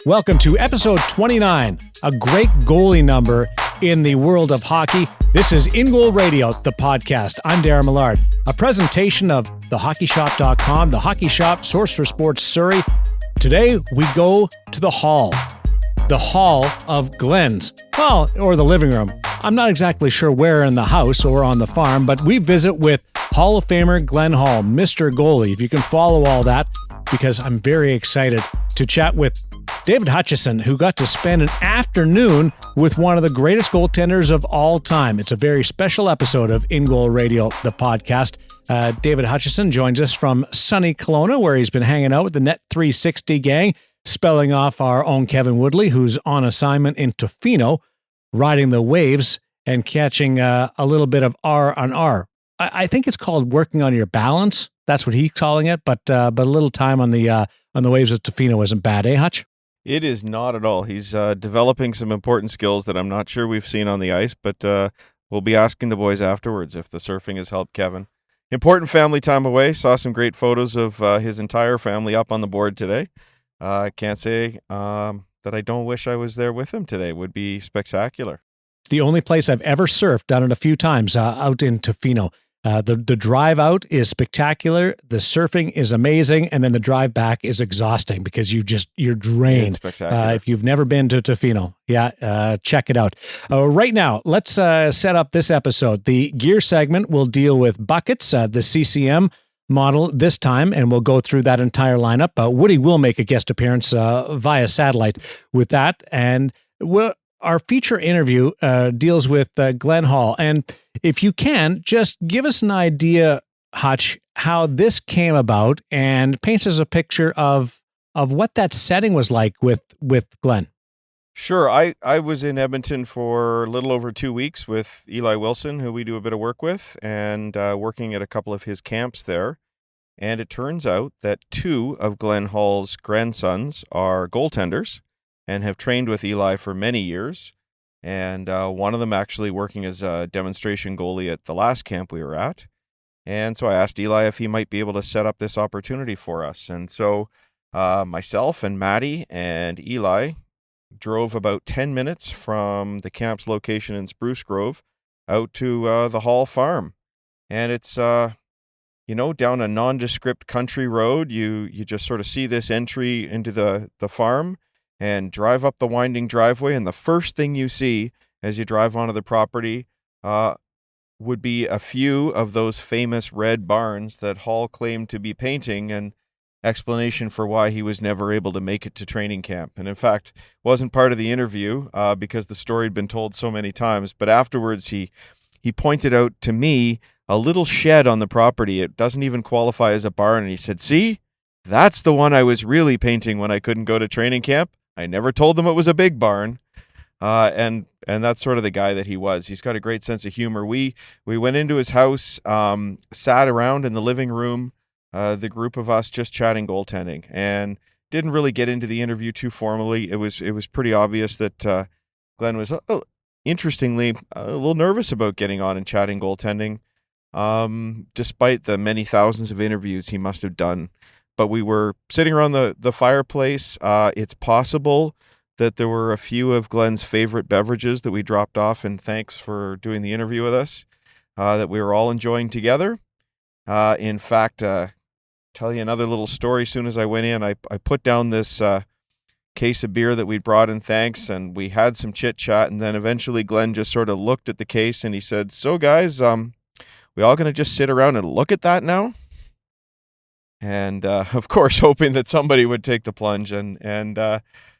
Welcome to episode 29, a great goalie number in the world of hockey. This is InGoal Radio, the podcast. I'm Darren Millard, a presentation of thehockeyshop.com, the Hockey Shop, source for sports Surrey. Today, we go to the Hall of Glenn's, well, or the living room. I'm not exactly sure where in the house or on the farm, but we visit with Hall of Famer Glenn Hall, Mr. Goalie. If you can follow all that, because I'm very excited to chat with David Hutchison, who got to spend an afternoon with one of the greatest goaltenders of all time. It's a very special episode of InGoal Radio, the podcast. David Hutchison joins us from sunny Kelowna, where he's been hanging out with the Net 360 gang, spelling off our own Kevin Woodley, who's on assignment in Tofino, riding the waves and catching a little bit of R on R. I think it's called working on your balance. That's what he's calling it. But a little time on the waves of Tofino isn't bad, eh, Hutch? It is not at all. He's developing some important skills that I'm not sure we've seen on the ice, but we'll be asking the boys afterwards if the surfing has helped Kevin. Important family time away. Saw some great photos of his entire family up on the board today. I can't say that I don't wish I was there with him today. It would be spectacular. It's the only place I've ever surfed, done it a few times out in Tofino. The drive out is spectacular. The surfing is amazing. And then the drive back is exhausting because you're drained. If you've never been to Tofino, check it out. Right now, let's set up this episode. The gear segment will deal with buckets, the CCM model this time, and we'll go through that entire lineup. Woody will make a guest appearance via satellite with that. And our feature interview deals with Glenn Hall. And if you can, just give us an idea, Hutch, how this came about and paints us a picture of what that setting was like with Glenn. Sure. I was in Edmonton for a little over 2 weeks with Eli Wilson, who we do a bit of work with, and working at a couple of his camps there. And it turns out that two of Glenn Hall's grandsons are goaltenders and have trained with Eli for many years. And one of them actually working as a demonstration goalie at the last camp we were at. And so I asked Eli if he might be able to set up this opportunity for us. And so myself and Maddie and Eli drove about 10 minutes from the camp's location in Spruce Grove out to the Hall farm. And it's, down a nondescript country road. You just sort of see this entry into the farm and drive up the winding driveway, and the first thing you see as you drive onto the property would be a few of those famous red barns that Hall claimed to be painting, and explanation for why he was never able to make it to training camp. And in fact, wasn't part of the interview because the story had been told so many times, but afterwards he pointed out to me a little shed on the property. It doesn't even qualify as a barn, and he said, "See, that's the one I was really painting when I couldn't go to training camp. I never told them it was a big barn." And that's sort of the guy that he was. He's got a great sense of humor. We went into his house, sat around in the living room, the group of us just chatting goaltending, and didn't really get into the interview too formally. It was pretty obvious that Glenn was, interestingly, a little nervous about getting on and chatting goaltending, despite the many thousands of interviews he must have done. But we were sitting around the fireplace. It's possible that there were a few of Glenn's favorite beverages that we dropped off, and thanks for doing the interview with us, that we were all enjoying together. In fact, tell you another little story. As soon as I went in, I put down this case of beer that we brought in thanks, and we had some chit-chat, and then eventually Glenn just sort of looked at the case, and he said, "So guys, we all going to just sit around and look at that now?" And of course, hoping that somebody would take the plunge. And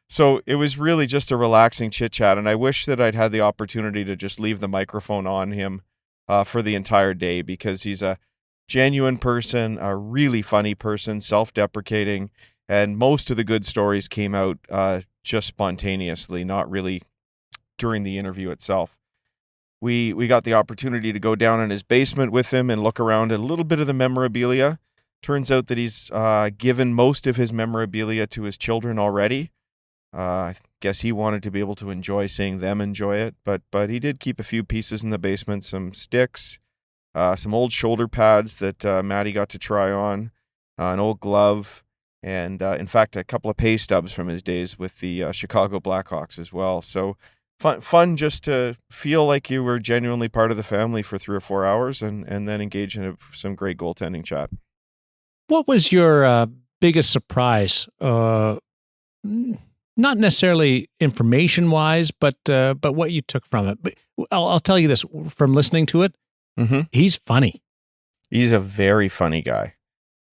so it was really just a relaxing chit chat. And I wish that I'd had the opportunity to just leave the microphone on him for the entire day, because he's a genuine person, a really funny person, self-deprecating. And most of the good stories came out just spontaneously, not really during the interview itself. We got the opportunity to go down in his basement with him and look around at a little bit of the memorabilia. Turns out that he's given most of his memorabilia to his children already. I guess he wanted to be able to enjoy seeing them enjoy it, but he did keep a few pieces in the basement, some sticks, some old shoulder pads that Maddie got to try on, an old glove, and in fact, a couple of pay stubs from his days with the Chicago Blackhawks as well. So fun just to feel like you were genuinely part of the family for 3 or 4 hours, and then engage in some great goaltending chat. What was your biggest surprise? Not necessarily information-wise, but what you took from it. But I'll tell you this, from listening to it, he's funny. He's a very funny guy.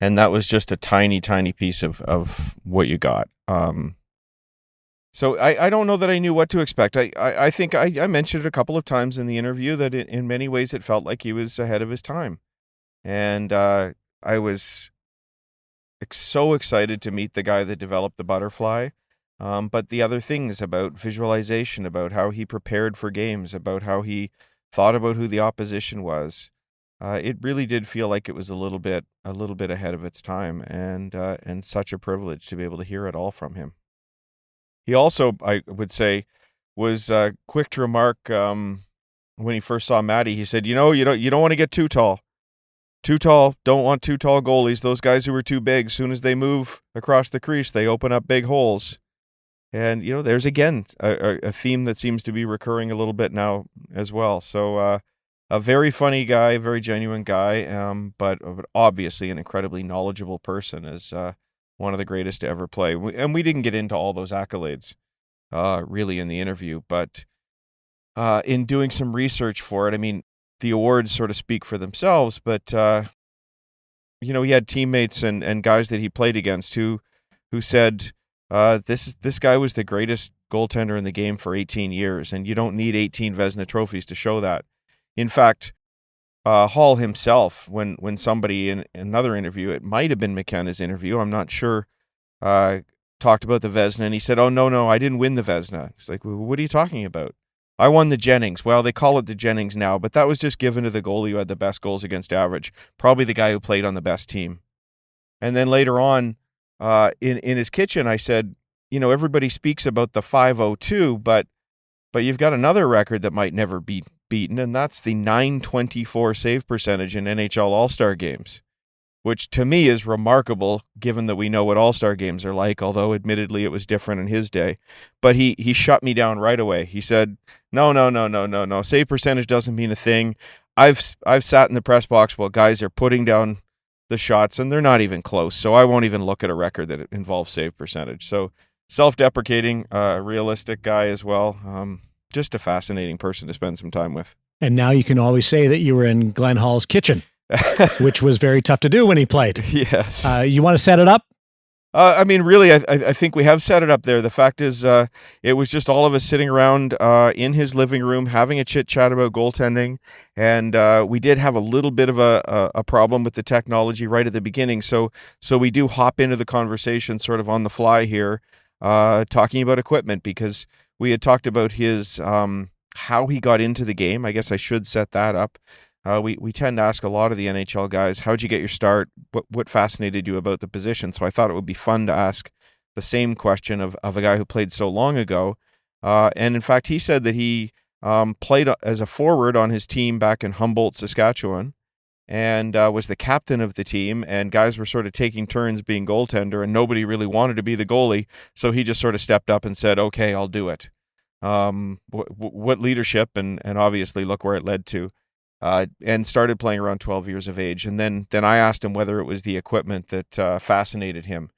And that was just a tiny, tiny piece of what you got. So I don't know that I knew what to expect. I think I mentioned it a couple of times in the interview that in many ways it felt like he was ahead of his time. And I was so excited to meet the guy that developed the butterfly. But the other things about visualization, about how he prepared for games, about how he thought about who the opposition was, it really did feel like it was a little bit ahead of its time, and such a privilege to be able to hear it all from him. He also, I would say, was quick to remark when he first saw Matty. He said, you don't want to get too tall. Too tall, don't want too tall goalies. Those guys who are too big, as soon as they move across the crease, they open up big holes. And, there's again a theme that seems to be recurring a little bit now as well. So a very funny guy, very genuine guy, but obviously an incredibly knowledgeable person, as one of the greatest to ever play. And we didn't get into all those accolades really in the interview, but in doing some research for it, I mean, the awards sort of speak for themselves, but he had teammates and guys that he played against who said this guy was the greatest goaltender in the game for 18 years, and you don't need 18 Vezina trophies to show that. In fact, Hall himself, when somebody in another interview, it might have been McKenna's interview, I'm not sure, talked about the Vezina, and he said, "Oh no, I didn't win the Vezina." He's like, well, "What are you talking about?" "I won the Jennings." Well, they call it the Jennings now, but that was just given to the goalie who had the best goals against average, probably the guy who played on the best team. And then later on, in his kitchen, I said, everybody speaks about the 502, but you've got another record that might never be beaten, and that's the .924 save percentage in NHL All-Star games, which to me is remarkable given that we know what All-Star games are like, although admittedly it was different in his day. But he shut me down right away. He said, no, save percentage doesn't mean a thing. I've sat in the press box while guys are putting down the shots, and they're not even close, so I won't even look at a record that involves save percentage. So self-deprecating, realistic guy as well. Just a fascinating person to spend some time with. And now you can always say that you were in Glenn Hall's kitchen, which was very tough to do when he played. Yes. You want to set it up? I mean, really, I think we have set it up there. The fact is, it was just all of us sitting around in his living room having a chit-chat about goaltending, and we did have a little bit of a problem with the technology right at the beginning, so we do hop into the conversation sort of on the fly here, talking about equipment, because we had talked about his how he got into the game. I guess I should set that up. We tend to ask a lot of the NHL guys, how'd you get your start? What fascinated you about the position? So I thought it would be fun to ask the same question of a guy who played so long ago. And in fact, he said that he played as a forward on his team back in Humboldt, Saskatchewan, and was the captain of the team. And guys were sort of taking turns being goaltender, and nobody really wanted to be the goalie. So he just sort of stepped up and said, okay, I'll do it. What leadership, and obviously look where it led to. And started playing around 12 years of age. And then I asked him whether it was the equipment that fascinated him,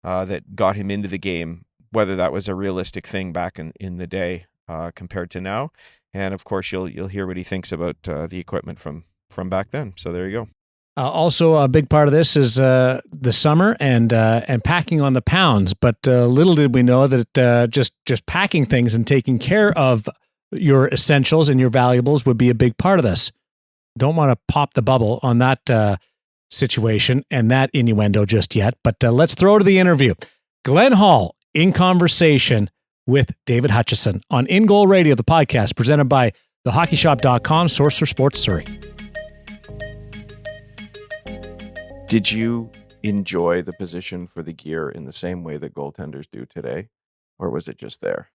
that got him into the game, whether that was a realistic thing back in the day compared to now. And of course, you'll hear what he thinks about the equipment from back then. So there you go. Also, a big part of this is the summer and packing on the pounds. But little did we know that just packing things and taking care of your essentials and your valuables would be a big part of this. Don't want to pop the bubble on that situation and that innuendo just yet, but let's throw to the interview. Glenn Hall in conversation with David Hutchison on InGoal Radio, the podcast presented by thehockeyshop.com, source for sports Surrey. Did you enjoy the position for the gear in the same way that goaltenders do today, or was it just there?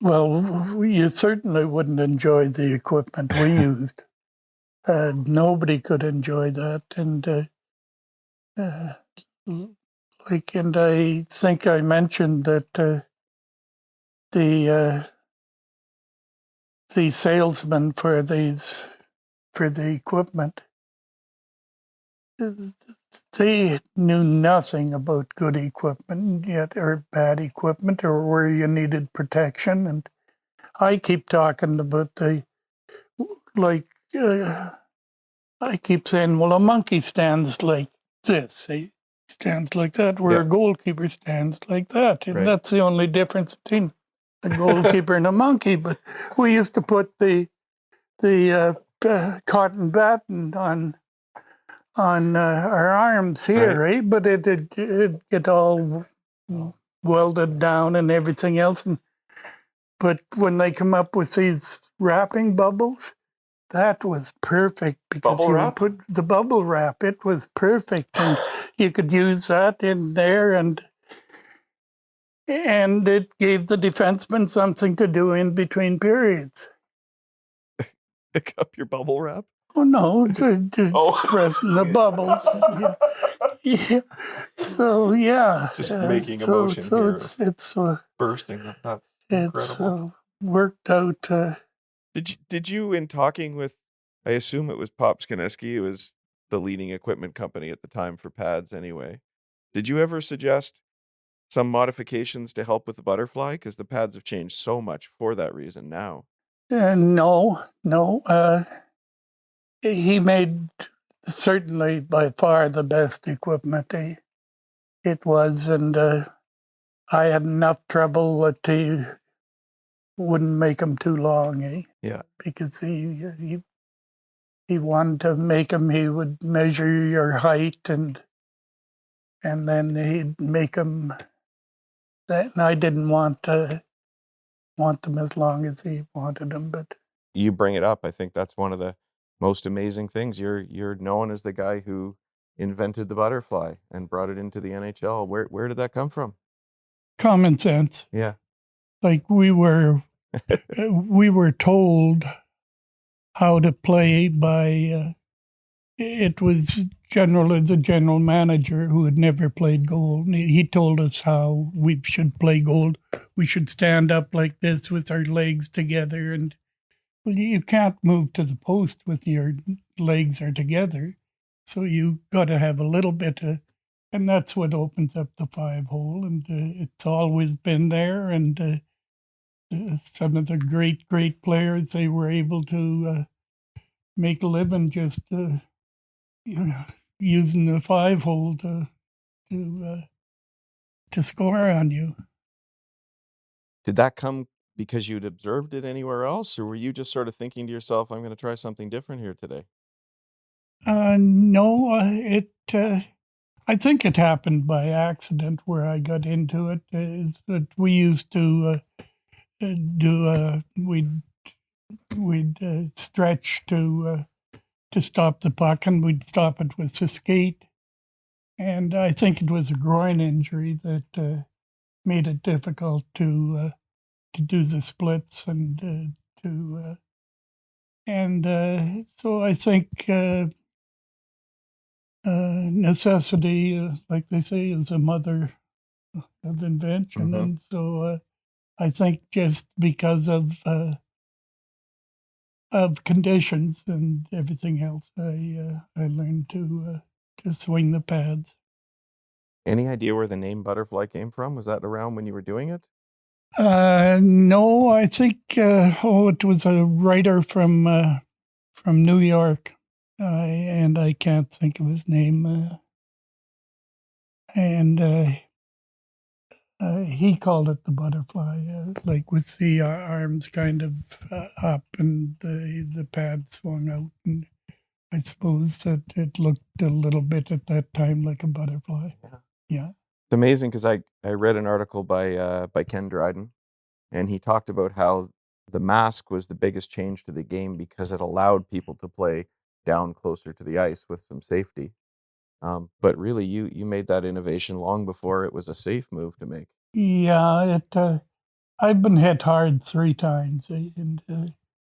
Well, you certainly wouldn't enjoy the equipment we used. Nobody could enjoy that. And and I think I mentioned that the salesman for the equipment, they knew nothing about good equipment yet, or bad equipment, or where you needed protection. And I keep talking about like, I keep saying, well, a monkey stands like this. He stands like that, where a goalkeeper stands like that. And that's the only difference between a goalkeeper and a monkey. But we used to put the cotton batting on our arms here, right? But it get all welded down and everything else. But when they come up with these wrapping bubbles, that was perfect, because Bubble you wrap? would put the bubble wrap. It was perfect, and you could use that in there, and it gave the defenseman something to do in between periods. Pick up your bubble wrap? Oh no, just pressing the bubbles. Yeah. So yeah, Just making emotion so here. it's Bursting. That's it's incredible. worked out. Did you, in talking with, I assume it was Pop Skineski, who was the leading equipment company at the time for pads anyway. Did you ever suggest some modifications to help with the butterfly? Because the pads have changed so much for that reason now. No. He made certainly by far the best equipment it was, and I had enough trouble that he wouldn't make them too long, Yeah. because he wanted to make them. He would measure your height, and then he'd make them. And I didn't want them as long as he wanted them, but You bring it up. I think that's one of the most amazing things. You're known as the guy who invented the butterfly and brought it into the NHL. Where did that come from? common sense. Yeah. Like we were told how to play by. It was generally the general manager who had never played goal. He told us how we should play goal. We should stand up like this with our legs together, and well, you can't move to the post with your legs are together. So you got to have a little bit of, and that's what opens up the 5-hole. And it's always been there. And some of the great players, they were able to make a living just using the 5-hole to score on you. Did that come because you'd observed it anywhere else, or were you just sort of thinking to yourself, I'm going to try something different here today? No, I think it happened by accident where I got into it. Is that we used to we'd stretch to stop the puck, and we'd stop it with the skate. And I think it was a groin injury that made it difficult to do the splits and so I think necessity, like they say, is a mother of invention. Mm-hmm. And so I think just because of conditions and everything else, I learned to swing the pads. Any idea where the name butterfly came from? Was that around when you were doing it? No, I think it was a writer from New York, and I can't think of his name. And he called it the butterfly, like with the arms kind of up and the pad swung out. And I suppose that it looked a little bit at that time like a butterfly. Yeah. It's amazing because I read an article by Ken Dryden, and he talked about how the mask was the biggest change to the game because it allowed people to play down closer to the ice with some safety. But really, you made that innovation long before it was a safe move to make. Yeah, I've been hit hard 3 times, and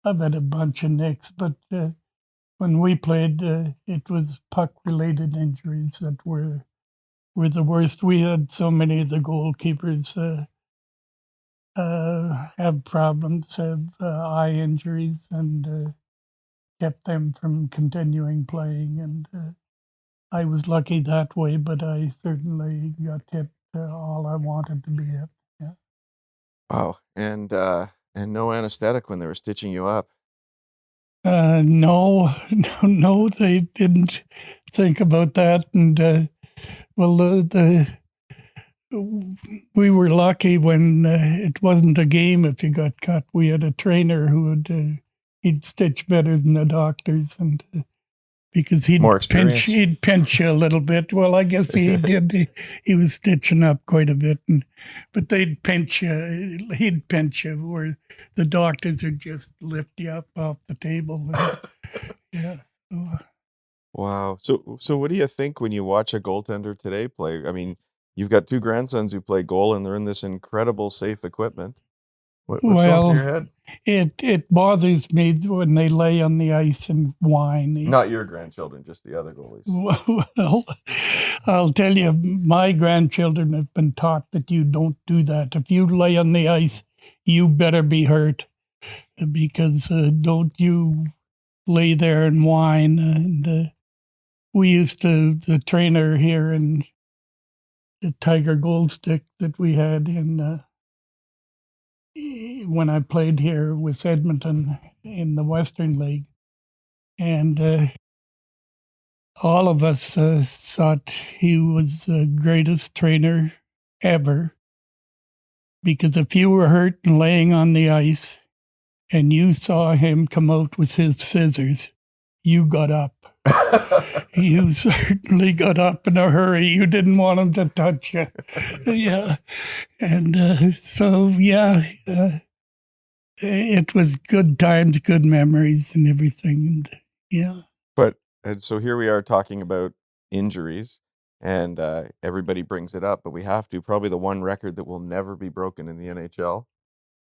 I've had a bunch of nicks, but when we played, it was puck-related injuries that were were the worst. We had so many of the goalkeepers have problems, have eye injuries, and kept them from continuing playing. And I was lucky that way, but I certainly got hit all I wanted to be hit. Yeah. Wow. And no anesthetic when they were stitching you up. No, no, they didn't think about that. And well, we were lucky when it wasn't a game if you got cut. We had a trainer who he'd stitch better than the doctors, and because More experience. he'd pinch you a little bit. Well, I guess he did. He was stitching up quite a bit, but they'd pinch you. He'd pinch you, where the doctors would just lift you up off the table. Yeah. So, Wow. So what do you think when you watch a goaltender today play? I mean, you've got two grandsons who play goal, and they're in this incredible safe equipment. What's going through your head? It bothers me when they lay on the ice and whine. Not your grandchildren, just the other goalies. Well, I'll tell you, my grandchildren have been taught that you don't do that. If you lay on the ice, you better be hurt, because don't you lay there and whine. And we used to, the trainer here in the Tiger Gold Stick that we had in when I played here with Edmonton in the Western League, and all of us thought he was the greatest trainer ever, because if you were hurt and laying on the ice and you saw him come out with his scissors, you got up. You certainly got up in a hurry. You didn't want him to touch you. Yeah. And it was good times, good memories and everything. And yeah. And so here we are talking about injuries, and everybody brings it up, but we have to. Probably the one record that will never be broken in the NHL,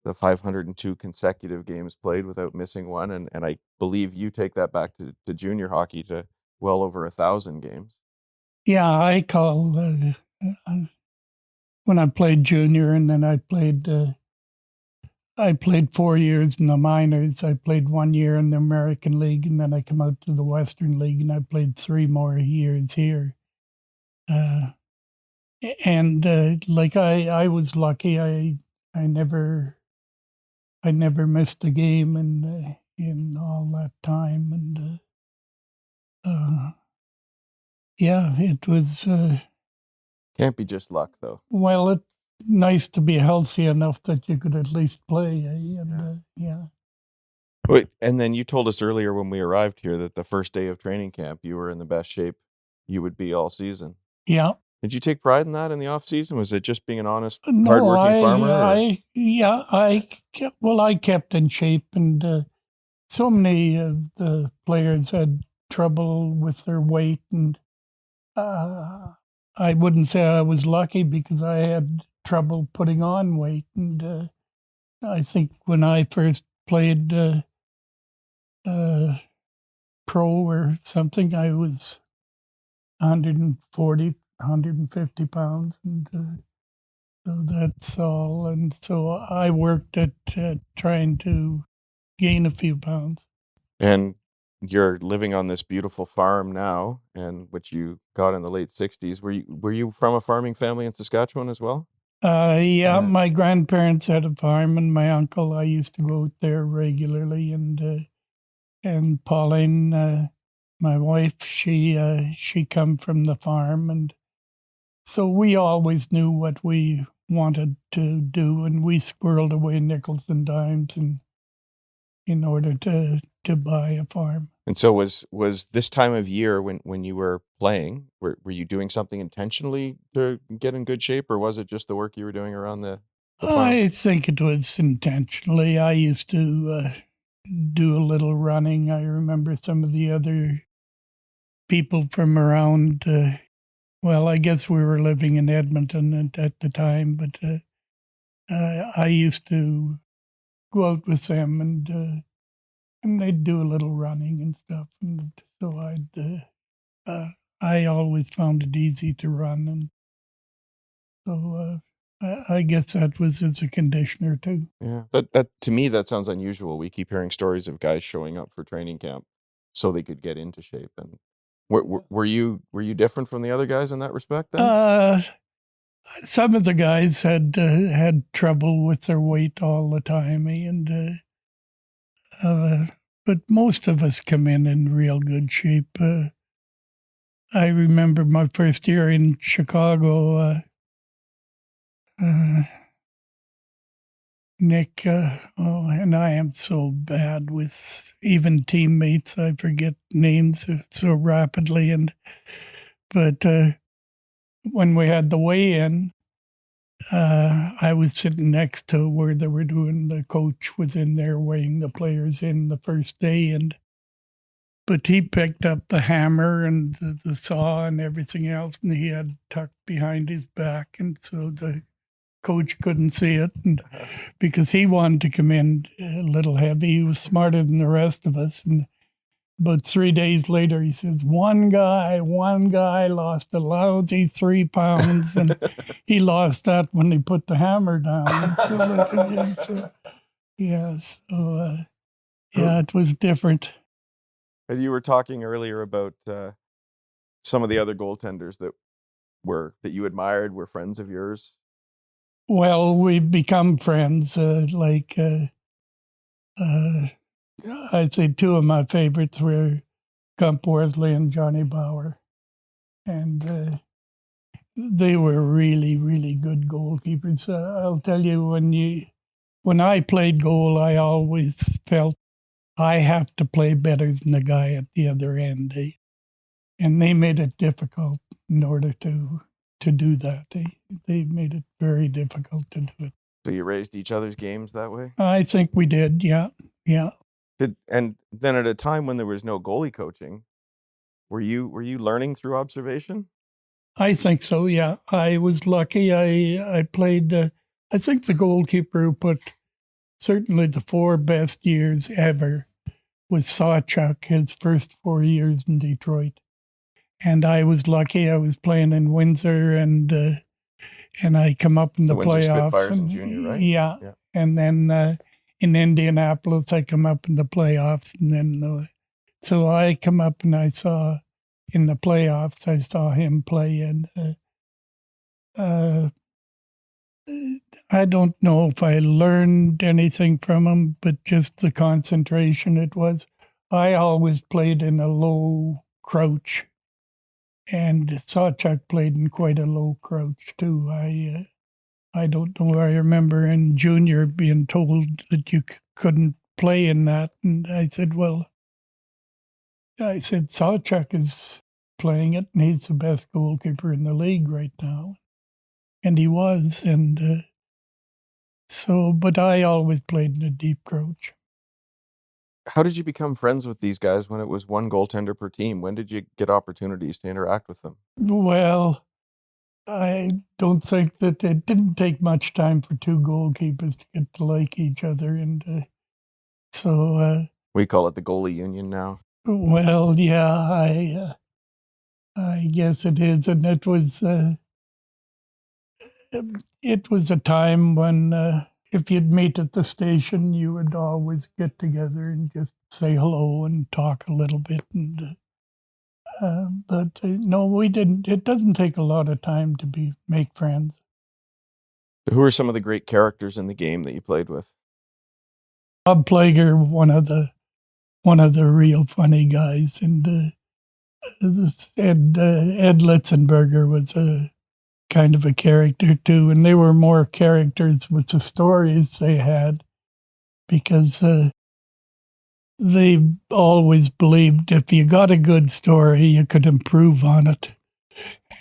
the 502 consecutive games played without missing one. And I believe you take that back to junior hockey, to well over 1,000 games. Yeah, I call when I played junior, and then I played 4 years in the minors. I played 1 year in the American League, and then I come out to the Western League, and I played 3 more years here. Like I was lucky. I never missed a game in all that time, and yeah, it was. Can't be just luck, though. Well, it's nice to be healthy enough that you could at least play. Yeah. Wait, and then you told us earlier when we arrived here that the first day of training camp, you were in the best shape you would be all season. Yeah. Did you take pride in that in the off season? Was it just being an honest, No, hardworking farmer? I kept in shape, and so many of the players had trouble with their weight, and I wouldn't say I was lucky, because I had trouble putting on weight, and I think when I first played pro or something, I was 140, 150 pounds, and so that's all. And so I worked at trying to gain a few pounds. And you're living on this beautiful farm now, and which you got in the late 60s. Were you from a farming family in Saskatchewan as well? Yeah, my grandparents had a farm, and my uncle, I used to go out there regularly, and Pauline, my wife, she come from the farm, and so we always knew what we wanted to do, and we squirreled away nickels and dimes in order to buy a farm. And so was this time of year when you were playing, were you doing something intentionally to get in good shape, or was it just the work you were doing around the farm? I think it was intentionally. I used to do a little running. I remember some of the other people from around. Well, I guess we were living in Edmonton at the time, but I used to go out with them, and they'd do a little running and stuff. And so I always found it easy to run. And So I guess that was as a conditioner too. Yeah, that to me that sounds unusual. We keep hearing stories of guys showing up for training camp so they could get into shape. And were you different from the other guys in that respect then? Some of the guys had trouble with their weight all the time, but most of us come in real good shape. I remember my first year in Chicago. Nick, and I am so bad with even teammates. I forget names so rapidly. But when we had the weigh-in, I was sitting next to where they were doing. The coach was in there weighing the players in the first day, but he picked up the hammer and the saw and everything else, and he had tucked behind his back, and so the coach couldn't see it, and because he wanted to come in a little heavy. He was smarter than the rest of us. And about 3 days later, he says, one guy lost a lousy 3 pounds, and he lost that when he put the hammer down. Yeah, it was different. And you were talking earlier about some of the other goaltenders that you admired were friends of yours. Well, we've become friends. I'd say 2 of my favorites were Gump Worsley and Johnny Bauer. And they were really, really good goalkeepers. I'll tell you, when I played goal, I always felt I have to play better than the guy at the other end. And they made it difficult in order to do that. They made it very difficult to do it. So you raised each other's games that way? I think we did, yeah. And then at a time when there was no goalie coaching, were you learning through observation? I think so, yeah. I was lucky. I played, I think the goalkeeper who put certainly the 4 best years ever was Sawchuk, his first 4 years in Detroit. And I was lucky. I was playing in Windsor, and I come up in the Windsor playoffs. Spitfires in junior, right? Yeah. And then in Indianapolis, I come up in the playoffs. And then, so I come up and I saw in the playoffs, I saw him play. And I don't know if I learned anything from him, but just the concentration it was. I always played in a low crouch. And Sawchuk played in quite a low crouch too. I don't know. I remember in junior being told that you couldn't play in that, and I said, Sawchuk is playing it, and he's the best goalkeeper in the league right now, and he was, and but I always played in a deep crouch. How did you become friends with these guys when it was one goaltender per team? When did you get opportunities to interact with them? Well, I don't think that it didn't take much time for 2 goalkeepers to get to like each other. And so... we call it the goalie union now. Well, yeah, I guess it is. And it was a time when if you'd meet at the station, you would always get together and just say hello and talk a little bit. But no, we didn't. It doesn't take a lot of time to make friends. Who are some of the great characters in the game that you played with? Bob Plager, one of the real funny guys, and Ed Litzenberger was a kind of a character too, and they were more characters with the stories they had, because they always believed if you got a good story, you could improve on it.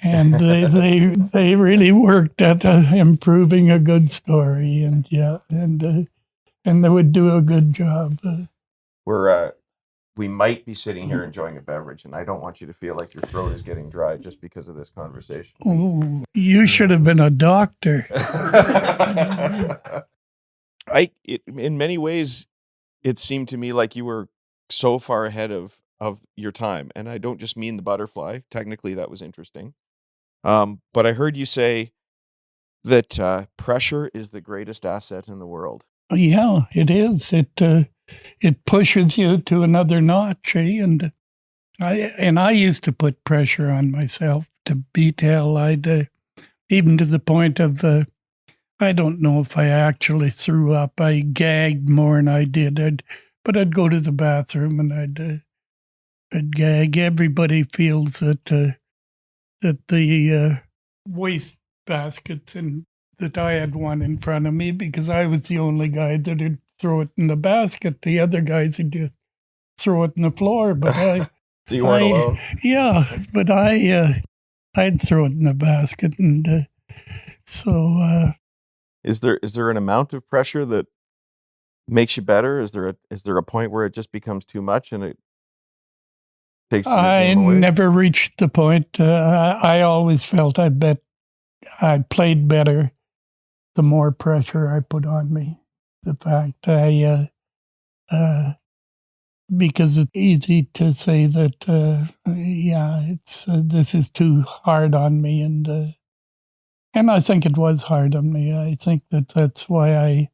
And they really worked at improving a good story, and they would do a good job. We might be sitting here enjoying a beverage, and I don't want you to feel like your throat is getting dry just because of this conversation. Oh, you should have been a doctor. In many ways, it seemed to me like you were so far ahead of your time, and I don't just mean the butterfly. Technically, that was interesting. But I heard you say that pressure is the greatest asset in the world. Yeah, it is. It pushes you to another notch, and I used to put pressure on myself to beat hell. I'd even to the point of I don't know if I actually threw up. I gagged more than I did. But I'd go to the bathroom and I'd gag. Everybody feels that the waste baskets and that I had one in front of me because I was the only guy that would throw it in the basket. The other guys would just throw it in the floor, but So you weren't alone. Yeah, but I'd throw it in the basket, and so. Is there an amount of pressure that makes you better? Is there a point where it just becomes too much and it takes your I game away? never reached the point. I always felt I played better the more pressure I put on me. The fact because it's easy to say that, it's this is too hard on me, and I think it was hard on me. I think that's why I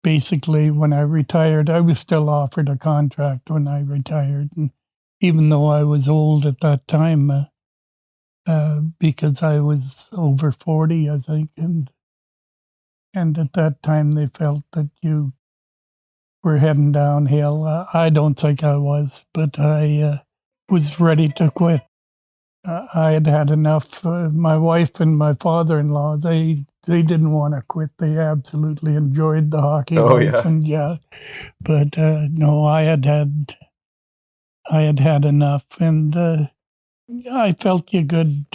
basically, when I retired, I was still offered a contract when I retired, and even though I was old at that time, because I was over 40, I think, and at that time they felt that you were heading downhill. I don't think I was, but I was ready to quit. I had had enough. My wife and my father-in-law, they didn't want to quit. They absolutely enjoyed the hockey life, and but no, I had had enough, and I felt you could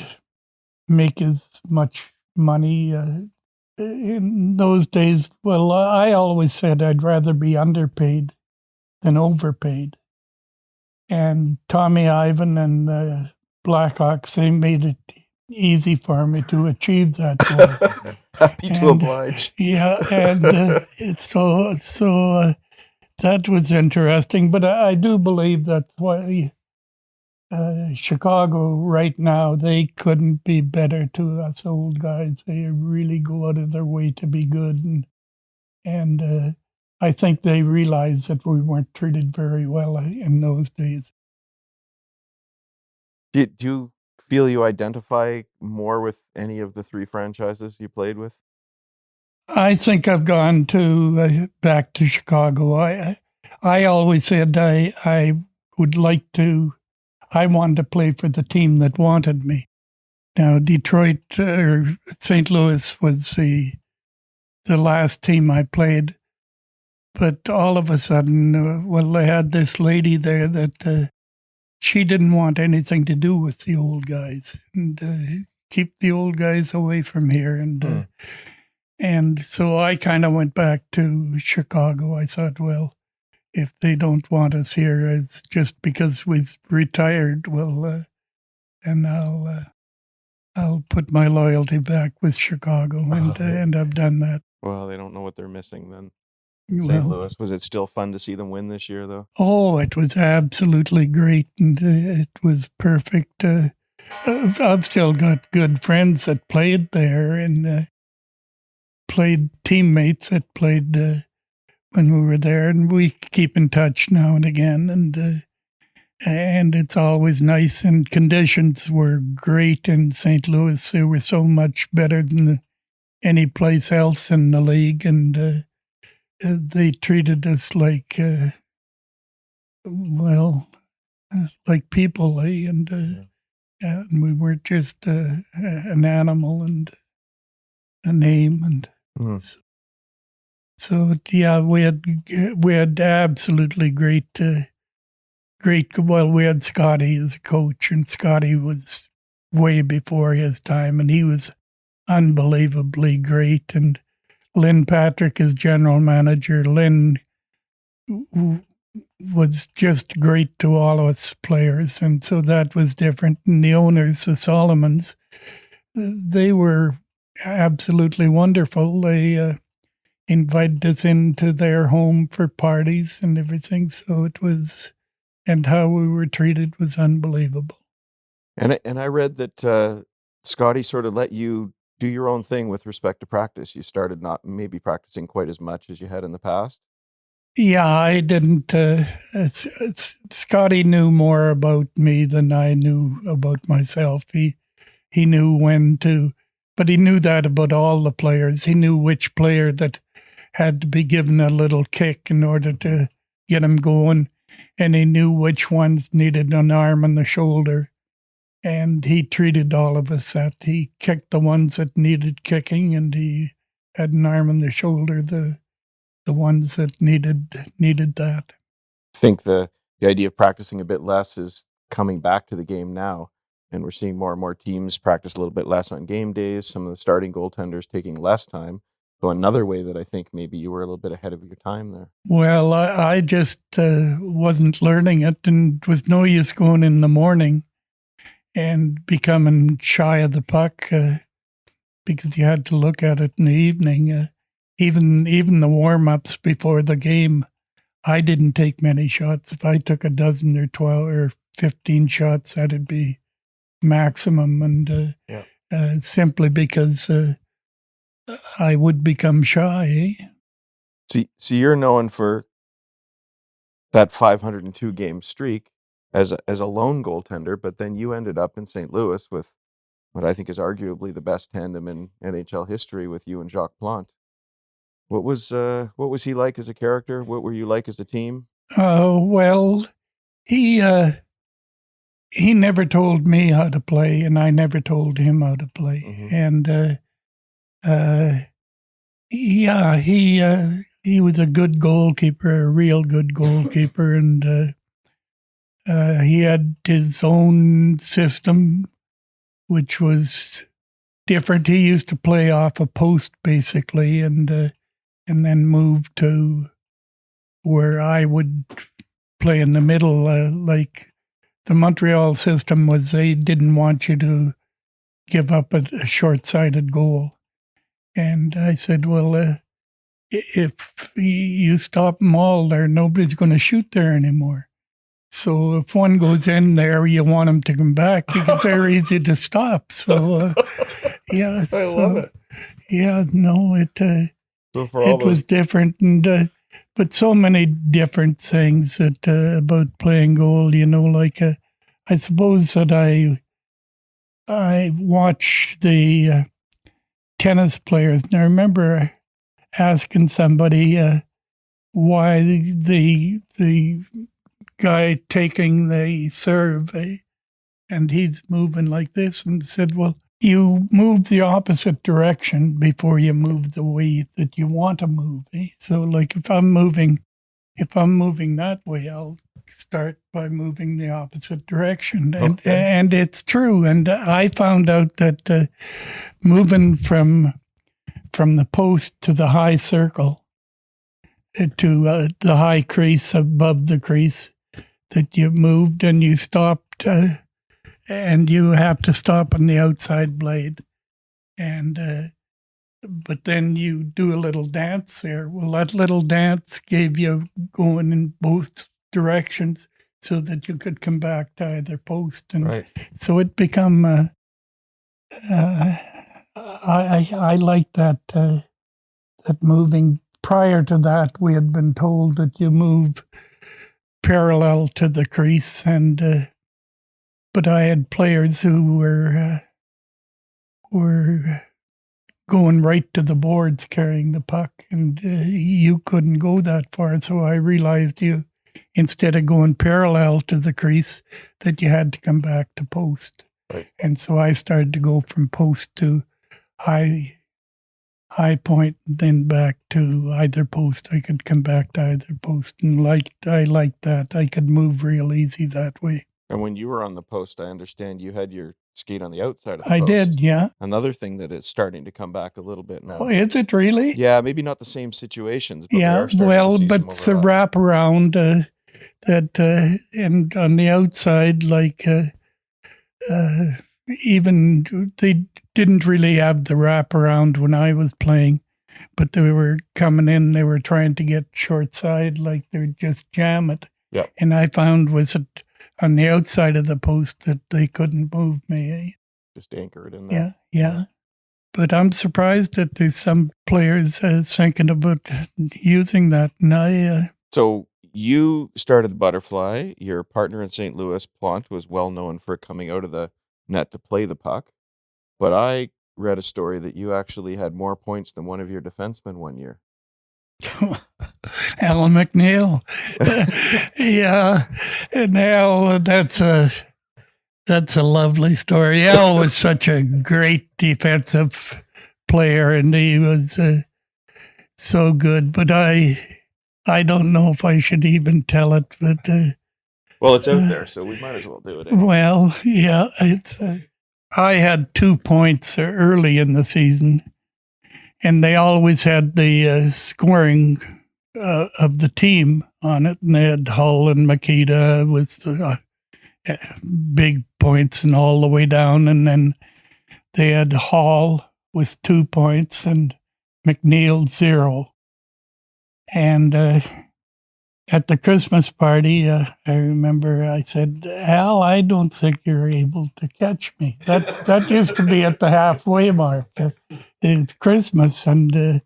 make as much money in those days. Well, I always said I'd rather be underpaid than overpaid. And Tommy Ivan and the Blackhawks, they made it easy for me to achieve that goal. Happy to oblige. Yeah, and so that was interesting. But I do believe that's why Chicago right now, they couldn't be better to us old guys. They really go out of their way to be good, and I think they realized that we weren't treated very well in those days. Do you feel you identify more with any of the three franchises you played with? I think I've gone to back to Chicago. I always said I would like to. I wanted to play for the team that wanted me. Now, Detroit or St. Louis was the last team I played, but all of a sudden, they had this lady there that she didn't want anything to do with the old guys and keep the old guys away from here. And so I kind of went back to Chicago. I thought, well, if they don't want us here, it's just because we've retired. Well, and I'll put my loyalty back with Chicago, and I've done that. Well, they don't know what they're missing then. St. Louis. Was it still fun to see them win this year, though? Oh, it was absolutely great, and it was perfect. I've still got good friends that played there, and played teammates that played when we were there, and we keep in touch now and again, and it's always nice. And conditions were great in St. Louis; they were so much better than any place else in the league, and they treated us like like people, and we weren't just an animal and a name, and. So yeah, we had absolutely great. Well, we had Scotty as a coach, and Scotty was way before his time, and he was unbelievably great. And Lynn Patrick as general manager. Lynn was just great to all of us players, and so that was different. And the owners, the Solomons, they were absolutely wonderful. They invited us into their home for parties and everything. So it was, and how we were treated was unbelievable. And I read that Scotty sort of let you do your own thing with respect to practice. You started not maybe practicing quite as much as you had in the past. Yeah, I didn't. Scotty knew more about me than I knew about myself. He knew when to, but he knew that about all the players. He knew which player that had to be given a little kick in order to get him going, and he knew which ones needed an arm and the shoulder. And he treated all of us that. He kicked the ones that needed kicking, and he had an arm and the shoulder the ones that needed that. I think the idea of practicing a bit less is coming back to the game now. And we're seeing more and more teams practice a little bit less on game days. Some of the starting goaltenders taking less time. So another way that I think maybe you were a little bit ahead of your time there. Well, I just wasn't learning it, and it was no use going in the morning and becoming shy of the puck because you had to look at it in the evening. Even the warm-ups before the game, I didn't take many shots. If I took a dozen or 12 or 15 shots, that'd be maximum, and simply because I would become shy. So you're known for that 502 game streak as a lone goaltender, but then you ended up in St. Louis with what I think is arguably the best tandem in NHL history with you and Jacques Plante. What was he like as a character? What were you like as a team? Well, he never told me how to play, and I never told him how to play. Mm-hmm. And he was a good goalkeeper, a real good goalkeeper, and he had his own system, which was different. He used to play off a post basically, and then move to where I would play in the middle. Like the Montreal system was, they didn't want you to give up a short-sighted goal. And I said, well, if you stop them all there, nobody's going to shoot there anymore. So if one goes in there, you want them to come back because they're easy to stop. So, yeah. I love it. Yeah, no, it was different. And but so many different things that about playing goal, like I suppose that I watch the tennis players, and I remember asking somebody why the guy taking the serve, and he's moving like this, and said, well, you move the opposite direction before you move the way that you want to move. So like if I'm moving that way, I'll start by moving the opposite direction. And it's true. And I found out that moving from the post to the high circle to the high crease above the crease, that you moved and you stopped, and you have to stop on the outside blade. And but then you do a little dance there. Well, that little dance gave you going in both directions so that you could come back to either post. And so it become, I like that moving. Prior to that, we had been told that you move parallel to the crease, and but I had players who were going right to the boards carrying the puck, and you couldn't go that far. So I realized instead of going parallel to the crease, that you had to come back to post. Right. And so I started to go from post to high point, then back to either post. I could come back to either post, and I liked that. I could move real easy that way. And when you were on the post, I understand you had your skate on the outside of the post. I did, yeah. Another thing that is starting to come back a little bit now. Oh, is it really? Yeah, maybe not the same situations, but yeah, we are starting to see but some the wraparound that and on the outside, like even they didn't really have the wraparound when I was playing, but they were coming in, they were trying to get short side, like they would just jam it. Yeah. And I found was it on the outside of the post that they couldn't move me. Just anchor it in there. Yeah. But I'm surprised that there's some players thinking about using that. And So you started the butterfly. Your partner in St. Louis, Plant, was well known for coming out of the net to play the puck. But I read a story that you actually had more points than one of your defensemen one year. Alan McNeil. Yeah. And Al, that's a lovely story. Al was such a great defensive player, and he was so good. But I don't know if I should even tell it. But well, it's out there, so we might as well do it. Well, yeah, it's. I had 2 points early in the season, and they always had the scoring of the team on it. And they had Hull and Makita with big points and all the way down. And then they had Hall with 2 points and McNeil 0. And at the Christmas party, I remember I said, Al, I don't think you're able to catch me. That used to be at the halfway mark. It's Christmas. And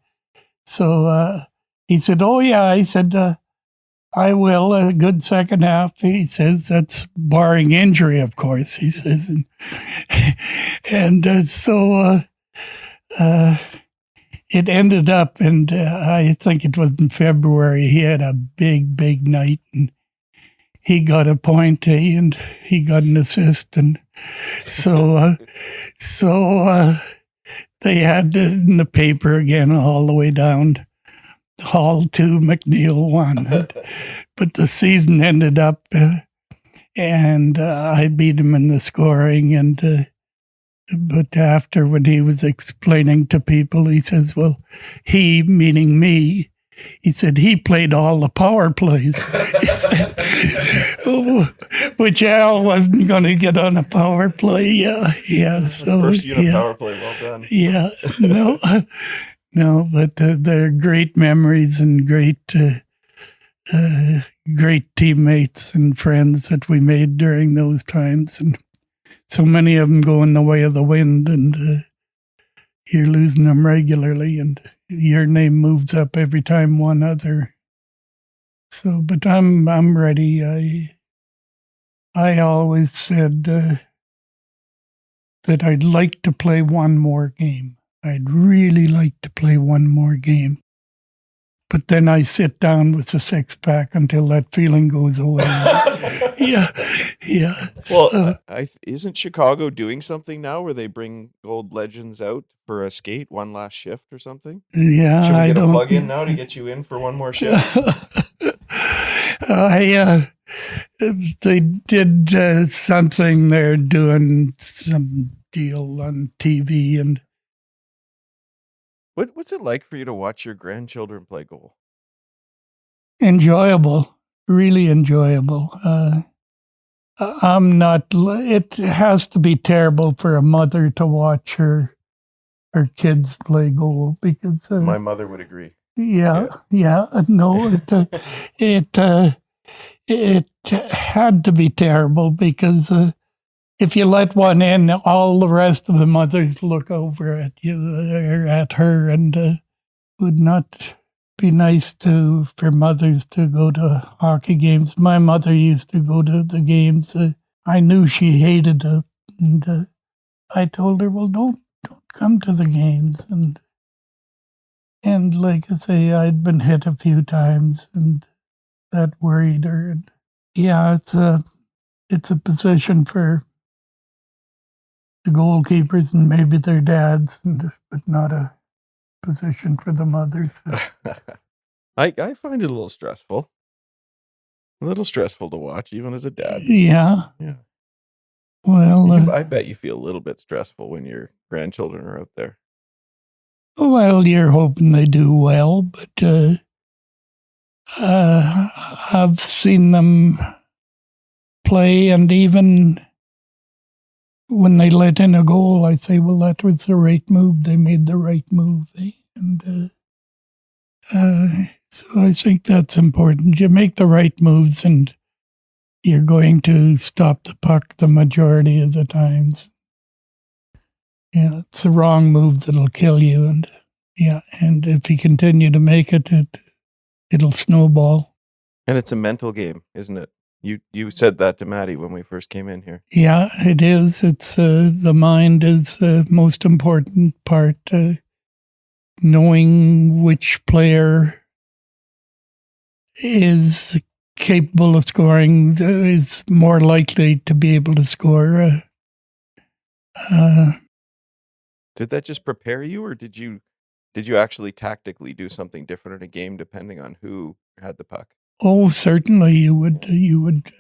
so he said, oh, yeah. I said, I will. A good second half. He says, that's barring injury, of course, he says. And so it ended up, and I think it was in February, he had a big, big night, and he got a point, and he got an assist, and so they had in the paper again all the way down, Hall 2, McNeil 1. But the season ended up, and I beat him in the scoring, and but after, when he was explaining to people, he says, well, he, meaning me, he said he played all the power plays. He said, which Al wasn't going to get on a power play. Yeah. So, first unit power play, well done. Yeah, no, but they're great memories and great teammates and friends that we made during those times. And so many of them go in the way of the wind, and you're losing them regularly, and your name moves up every time one other. So, but I'm ready. I always said that I'd like to play one more game. I'd really like to play one more game. But then I sit down with the 6-pack until that feeling goes away. Yeah. Well, isn't Chicago doing something now where they bring old legends out for a skate, one last shift or something? Yeah, should we get a plug-in now to get you in for one more shift? They did something. They're doing some deal on TV, and what's it like for you to watch your grandchildren play goal? Enjoyable, really enjoyable. I'm not. It has to be terrible for a mother to watch her kids play goal, because my mother would agree. Yeah. No, it had to be terrible, because if you let one in, all the rest of the mothers look over at you or at her, and would not be nice for mothers to go to hockey games. My mother used to go to the games. I knew she hated it, and I told her, well, don't come to the games. And like I say, I'd been hit a few times, and that worried her. And yeah, it's a position for the goalkeepers and maybe their dads, but not a position for the mothers. I find it a little stressful. A little stressful to watch, even as a dad. Yeah. Well, I bet you feel a little bit stressful when your grandchildren are out there. Well, you're hoping they do well, but I've seen them play, and even when they let in a goal, I say, well, that was the right move. They made the right move. And so I think that's important. You make the right moves, and you're going to stop the puck the majority of the times. Yeah, it's the wrong move that'll kill you, and if you continue to make it, it'll snowball. And it's a mental game, isn't it? You said that to Maddie when we first came in here. Yeah, it is. It's the mind is the most important part. Knowing which player is capable of scoring is more likely to be able to score. Did that just prepare you, or did you actually tactically do something different in a game depending on who had the puck? Oh, certainly you would,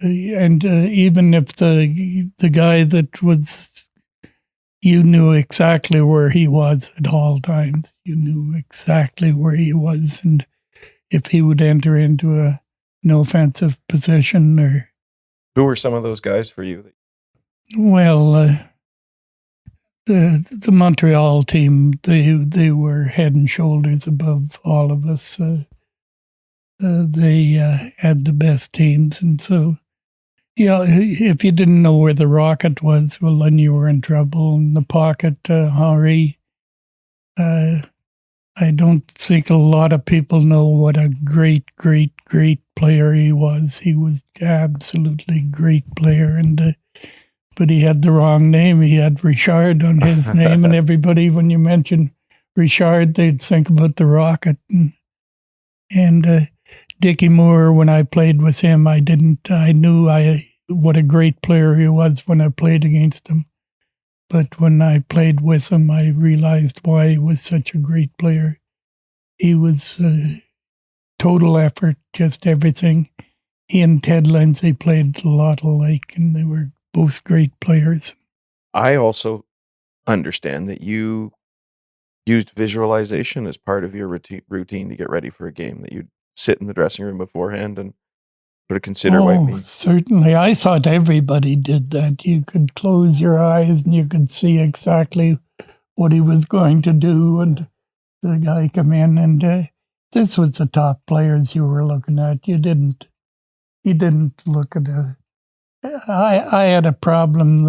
and even if the guy that was, you knew exactly where he was at all times. You knew exactly where he was, and if he would enter into an offensive position, or Who were some of those guys for you? well, the Montreal team, they were head and shoulders above all of us. They had the best teams, and so if you didn't know where the Rocket was, well, then you were in trouble. In the pocket, Henri. I don't think a lot of people know what a great player he was. He was absolutely great player, and but he had the wrong name. He had Richard on his name, and everybody, when you mention Richard, they'd think about the Rocket. And Dickie Moore, when I played with him, I knew what a great player he was when I played against him. But when I played with him, I realized why he was such a great player. He was total effort, just everything. He and Ted Lindsay played a lot alike, and they were both great players. I also understand that you used visualization as part of your routine to get ready for a game, that you'd sit in the dressing room beforehand and sort of consider what it means. Certainly. I thought everybody did that. You could close your eyes and you could see exactly what he was going to do, and the guy come in, and this was the top players you were looking at. You didn't look at I had a problem.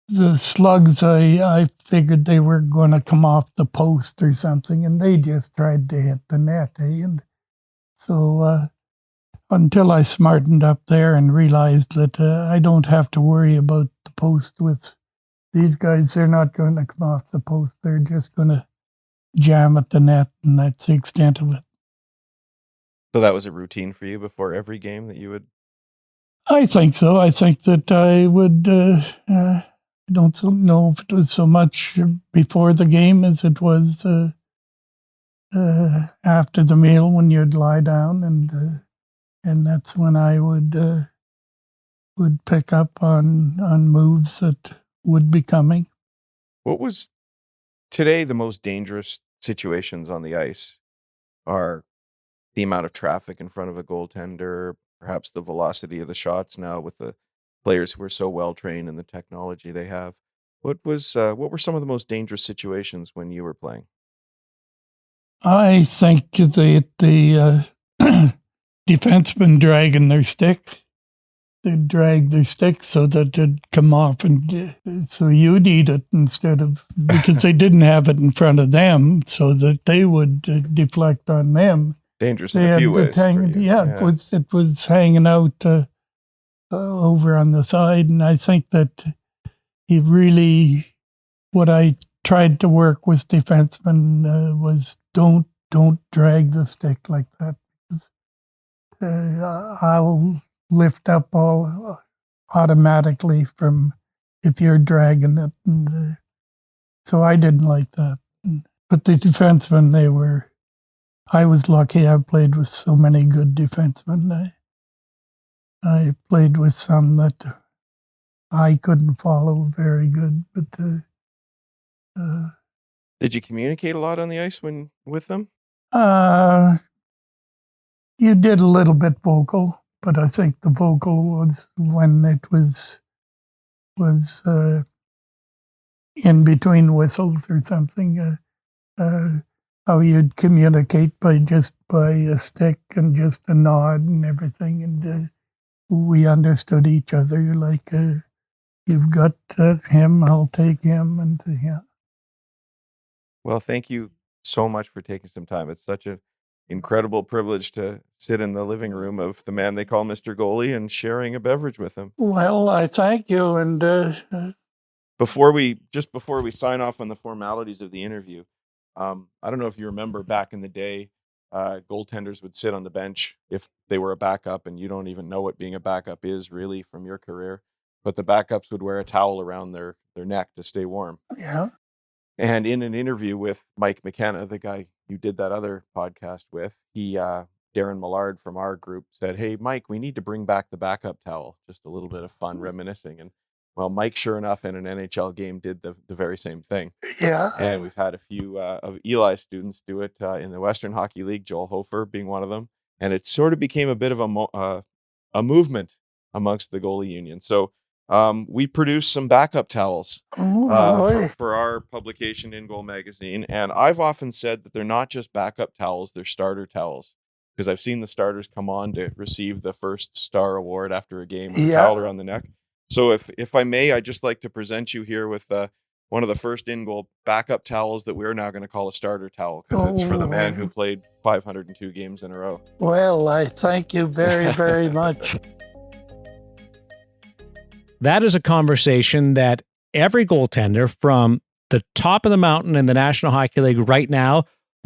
The slugs, I figured they were going to come off the post or something, and they just tried to hit the net. And so until I smartened up there and realized that I don't have to worry about the post with these guys. They're not going to come off the post. They're just going to jam at the net, and that's the extent of it. So that was a routine for you before every game that you would? I think so. I think that I would, I don't know if it was so much before the game as it was after the meal when you'd lie down, and that's when I would pick up on moves that would be coming. What was today the most dangerous situations on the ice are the amount of traffic in front of a goaltender, perhaps the velocity of the shots now with the players who are so well trained and the technology they have. What were some of the most dangerous situations when you were playing? I think the defensemen dragging their stick. They'd drag their stick so that it'd come off, and so you'd eat it instead of, because they didn't have it in front of them so that they would deflect on them. Dangerous in a few ways. It was hanging out over on the side, and I think that what I tried to work with defensemen was don't drag the stick like that. I'll lift up all automatically from if you're dragging it, and so I didn't like that. But the defensemen, I was lucky. I played with so many good defensemen. I played with some that I couldn't follow very good, but did you communicate a lot on the ice with them? You did a little bit vocal, but I think the vocal was when it was in between whistles or something. How you'd communicate by a stick and just a nod and everything, and we understood each other like you've got him, I'll take him. And yeah. Well, thank you so much for taking some time. It's such an incredible privilege to sit in the living room of the man they call Mr. Goalie and sharing a beverage with him. Well, I thank you. And Before we sign off on the formalities of the interview, I don't know if you remember back in the day, goaltenders would sit on the bench if they were a backup, and you don't even know what being a backup is really from your career. But the backups would wear a towel around their neck to stay warm. yeah. And in an interview with Mike McKenna, the guy you did that other podcast with, Darren Millard from our group said, "Hey, Mike, we need to bring back the backup towel." Just a little bit of fun reminiscing. And well, Mike, sure enough, in an NHL game, did the very same thing. Yeah. And we've had a few of Eli's students do it in the Western Hockey League, Joel Hofer being one of them. And it sort of became a bit of a movement amongst the goalie union. So we produced some backup towels for our publication, InGoal Magazine. And I've often said that they're not just backup towels, they're starter towels. Because I've seen the starters come on to receive the first star award after a game with a towel around the neck. So if I may, I'd just like to present you here with one of the first InGoal backup towels that we're now going to call a starter towel, because it's for the man who played 502 games in a row. Well, I thank you very, very much. That is a conversation that every goaltender from the top of the mountain in the National Hockey League right now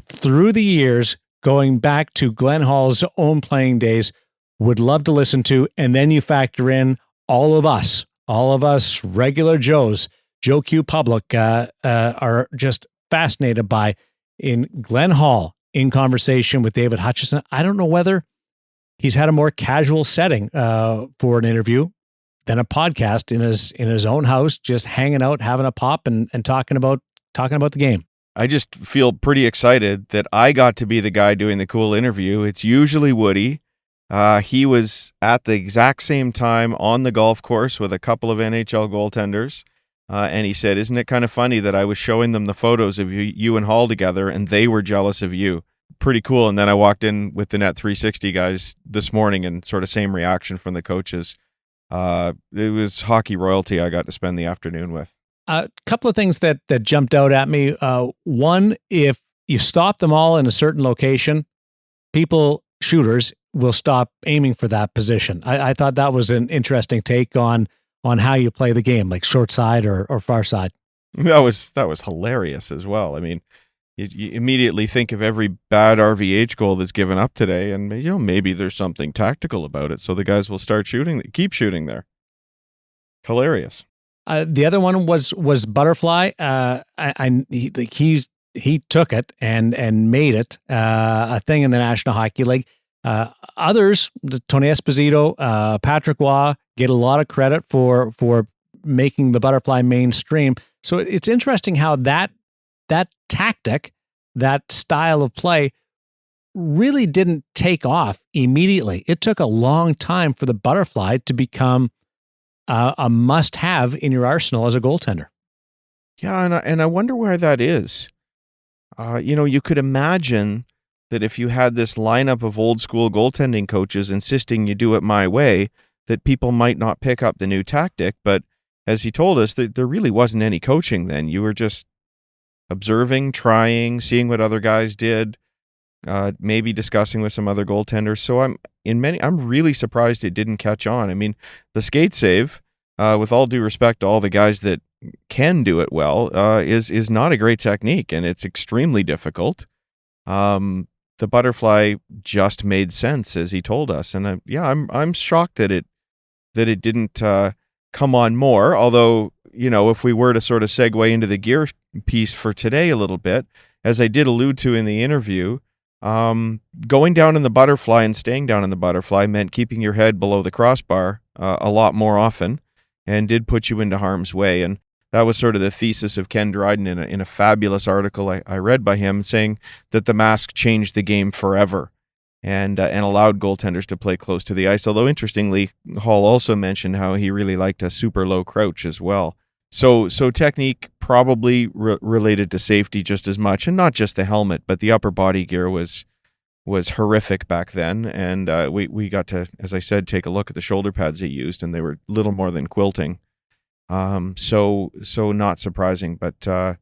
through the years, going back to Glenn Hall's own playing days, would love to listen to. And then you factor in all of us regular Joes, Joe Q public, are just fascinated by in Glenn Hall in conversation with David Hutchison. I don't know whether he's had a more casual setting for an interview than a podcast in his own house, just hanging out, having a pop and talking about the game. I just feel pretty excited that I got to be the guy doing the cool interview. It's usually Woody. He was at the exact same time on the golf course with a couple of NHL goaltenders. And he said, "Isn't it kind of funny that I was showing them the photos of you and Hall together and they were jealous of you?" Pretty cool. And then I walked in with the Net 360 guys this morning and sort of same reaction from the coaches. It was hockey royalty I got to spend the afternoon with. A couple of things that jumped out at me. One, if you stop them all in a certain location, shooters will stop aiming for that position. I thought that was an interesting take on how you play the game, like short side or far side. That was hilarious as well. I mean, you immediately think of every bad RVH goal that's given up today, and maybe there's something tactical about it, so the guys will keep shooting there. Hilarious. The other one was Butterfly. He took it and made it a thing in the National Hockey League. Others, Tony Esposito, Patrick Waugh, get a lot of credit for making the Butterfly mainstream. So it's interesting how that tactic, that style of play, really didn't take off immediately. It took a long time for the Butterfly to become a must-have in your arsenal as a goaltender. Yeah, and I wonder why that is. You could imagine that if you had this lineup of old-school goaltending coaches insisting you do it my way, that people might not pick up the new tactic. But as he told us, there really wasn't any coaching then. You were just observing, trying, seeing what other guys did, maybe discussing with some other goaltenders. So I'm really surprised it didn't catch on. I mean, the skate save, with all due respect to all the guys that can do it well, is not a great technique, and it's extremely difficult. The Butterfly just made sense, as he told us, and I'm shocked that it didn't come on more. Although, if we were to sort of segue into the gear piece for today a little bit, as I did allude to in the interview, going down in the Butterfly and staying down in the Butterfly meant keeping your head below the crossbar a lot more often, and did put you into harm's way. And that was sort of the thesis of Ken Dryden in a fabulous article I read by him, saying that the mask changed the game forever and allowed goaltenders to play close to the ice. Although, interestingly, Hall also mentioned how he really liked a super low crouch as well. So technique probably related to safety just as much, and not just the helmet, but the upper body gear was horrific back then. And we got to, as I said, take a look at the shoulder pads he used, and they were little more than quilting. So not surprising, but a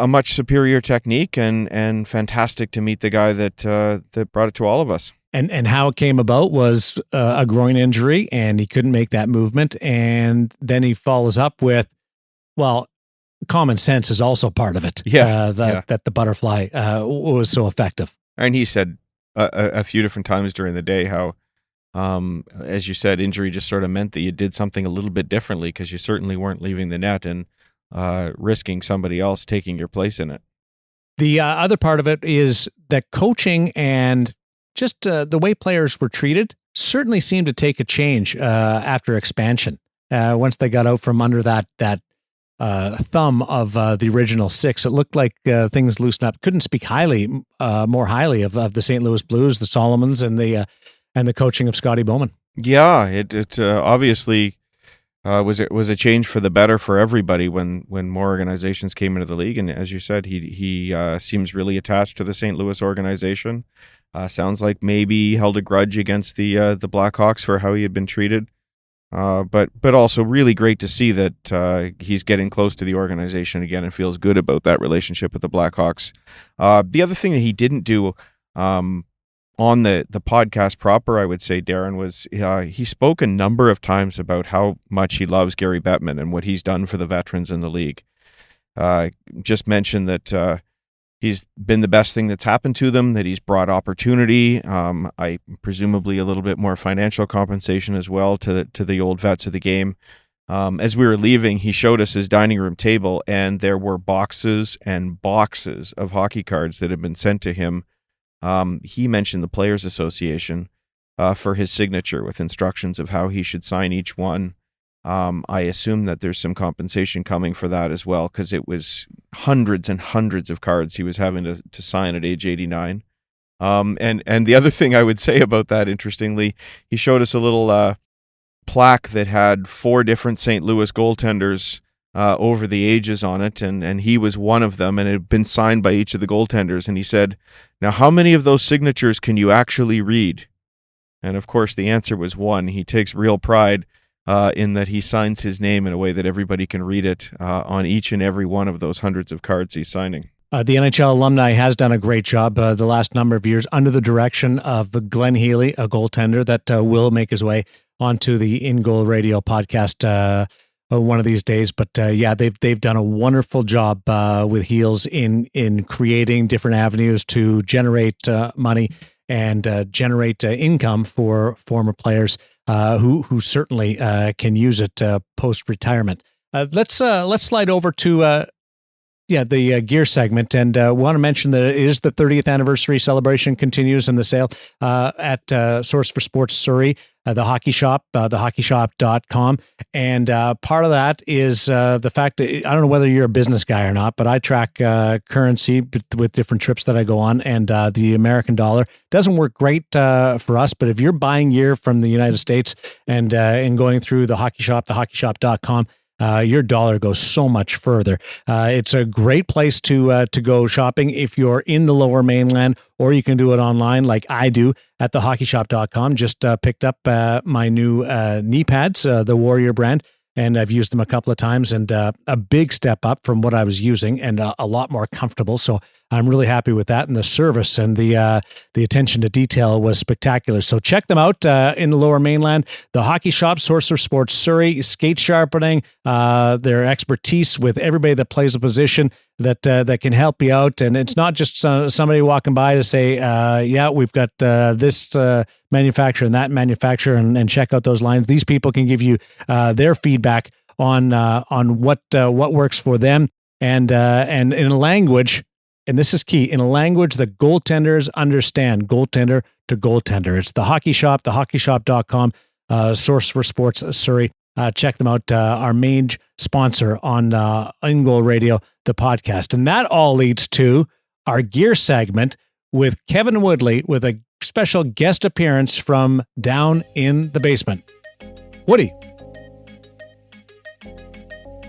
much superior technique and fantastic to meet the guy that brought it to all of us. And how it came about was a groin injury, and he couldn't make that movement. And then he follows up with, well, common sense is also part of it. That the butterfly was so effective. And he said a few different times during the day how, as you said, injury just sort of meant that you did something a little bit differently, because you certainly weren't leaving the net and risking somebody else taking your place in it. The other part of it is that coaching and just the way players were treated certainly seemed to take a change after expansion. Once they got out from under that thumb of the original six, it looked like things loosened up. Couldn't speak more highly of the St. Louis Blues, the Solomons, and the coaching of Scotty Bowman. Yeah, it obviously was a change for the better for everybody when more organizations came into the league. And as you said, he seems really attached to the St. Louis organization. Sounds like maybe held a grudge against the Blackhawks for how he had been treated. But also really great to see that he's getting close to the organization again and feels good about that relationship with the Blackhawks. The other thing that he didn't do on the podcast proper, I would say, Darren, was he spoke a number of times about how much he loves Gary Bettman and what he's done for the veterans in the league. Just mentioned that he's been the best thing that's happened to them, that he's brought opportunity, presumably a little bit more financial compensation as well to the old vets of the game. As we were leaving, he showed us his dining room table, and there were boxes and boxes of hockey cards that had been sent to him. He mentioned the Players Association for his signature with instructions of how he should sign each one. I assume that there's some compensation coming for that as well, because it was hundreds and hundreds of cards he was having to sign at age 89. And the other thing I would say about that, interestingly, he showed us a little plaque that had 4 different St. Louis goaltenders over the ages on it, and he was one of them, and it had been signed by each of the goaltenders. And he said, "Now, how many of those signatures can you actually read?" And of course, the answer was 1. He takes real pride in that he signs his name in a way that everybody can read it on each and every one of those hundreds of cards he's signing. The NHL alumni has done a great job the last number of years under the direction of Glenn Healy, a goaltender that will make his way onto the InGoal Radio podcast one of these days. But they've done a wonderful job with Heels in creating different avenues to generate money and generate income for former players who certainly can use it post retirement. Let's slide over to the gear segment, and want to mention that it is the 30th anniversary celebration continues in the sale at Source for Sports Surrey, the hockey shop, thehockeyshop.com. And part of that is the fact that I don't know whether you're a business guy or not, but I track currency with different trips that I go on, and the American dollar doesn't work great for us. But if you're buying gear from the United States and going through the hockey shop, thehockeyshop.com, your dollar goes so much further. It's a great place to go shopping if you're in the Lower Mainland, or you can do it online like I do at thehockeyshop.com. Just picked up my new knee pads, the Warrior brand, and I've used them a couple of times, and a big step up from what I was using, and a lot more comfortable. So I'm really happy with that, and the service and the attention to detail was spectacular. So check them out in the Lower Mainland. The Hockey Shop, Source for Sports Surrey, skate sharpening, their expertise with everybody that plays a position that can help you out. And it's not just somebody walking by to say, we've got this manufacturer and that manufacturer, and check out those lines. These people can give you their feedback on what works for them, and in a language. And this is key, in a language that goaltenders understand, goaltender to goaltender. It's the Hockey Shop, thehockeyshop.com, Source for Sports Surrey. Check them out, our main sponsor on InGoal Radio, the podcast. And that all leads to our gear segment with Kevin Woodley with a special guest appearance from down in the basement. Woody.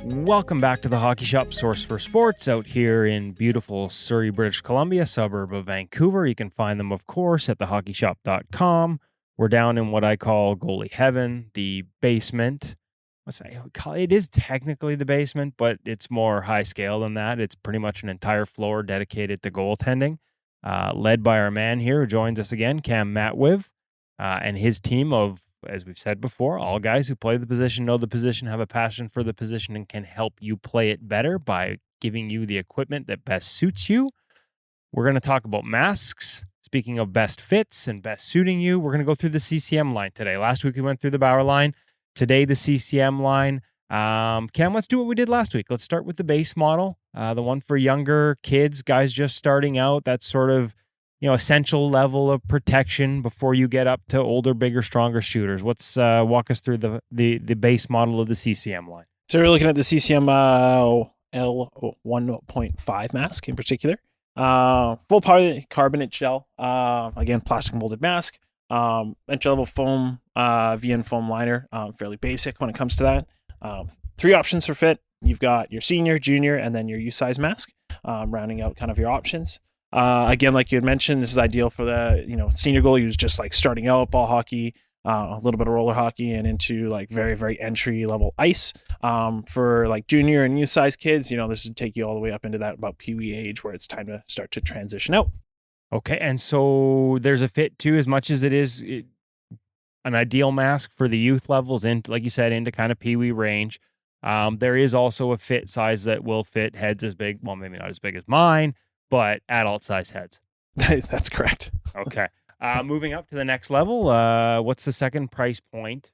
Welcome back to the Hockey Shop, Source for Sports, out here in beautiful Surrey, British Columbia, suburb of Vancouver. You can find them, of course, at thehockeyshop.com. We're down in what I call goalie heaven, the basement. it is technically the basement, but it's more high scale than that. It's pretty much an entire floor dedicated to goaltending, led by our man here who joins us again, Cam Matwiv, and his team of, as we've said before, all guys who play the position, know the position, have a passion for the position, and can help you play it better by giving you the equipment that best suits you. We're going to talk about masks. Speaking of best fits and best suiting you, we're going to go through the CCM line today. Last week we went through the Bauer line. Today, the CCM line. Cam, let's do what we did last week. Let's start with the base model, the one for younger kids, guys just starting out. That sort of, essential level of protection before you get up to older, bigger, stronger shooters. Let's walk us through the base model of the CCM line. So we're looking at the CCM L1.5 mask in particular. Full polycarbonate gel. Again, plastic molded mask. Entry-level foam, VN foam liner, fairly basic when it comes to that. 3 options for fit. You've got your senior, junior, and then your U-size mask, rounding out kind of your options. Again, like you had mentioned, this is ideal for the senior goalie who's just like starting out ball hockey, a little bit of roller hockey, and into like very, very entry-level ice. For like junior and U-size kids, this would take you all the way up into that about Pee-wee age where it's time to start to transition out. Okay, and so there's a fit too, as much as it is an ideal mask for the youth levels, and like you said, into kind of Pee-wee range. There is also a fit size that will fit heads as big, well, maybe not as big as mine, but adult size heads. That's correct. Okay. Moving up to the next level, what's the second price point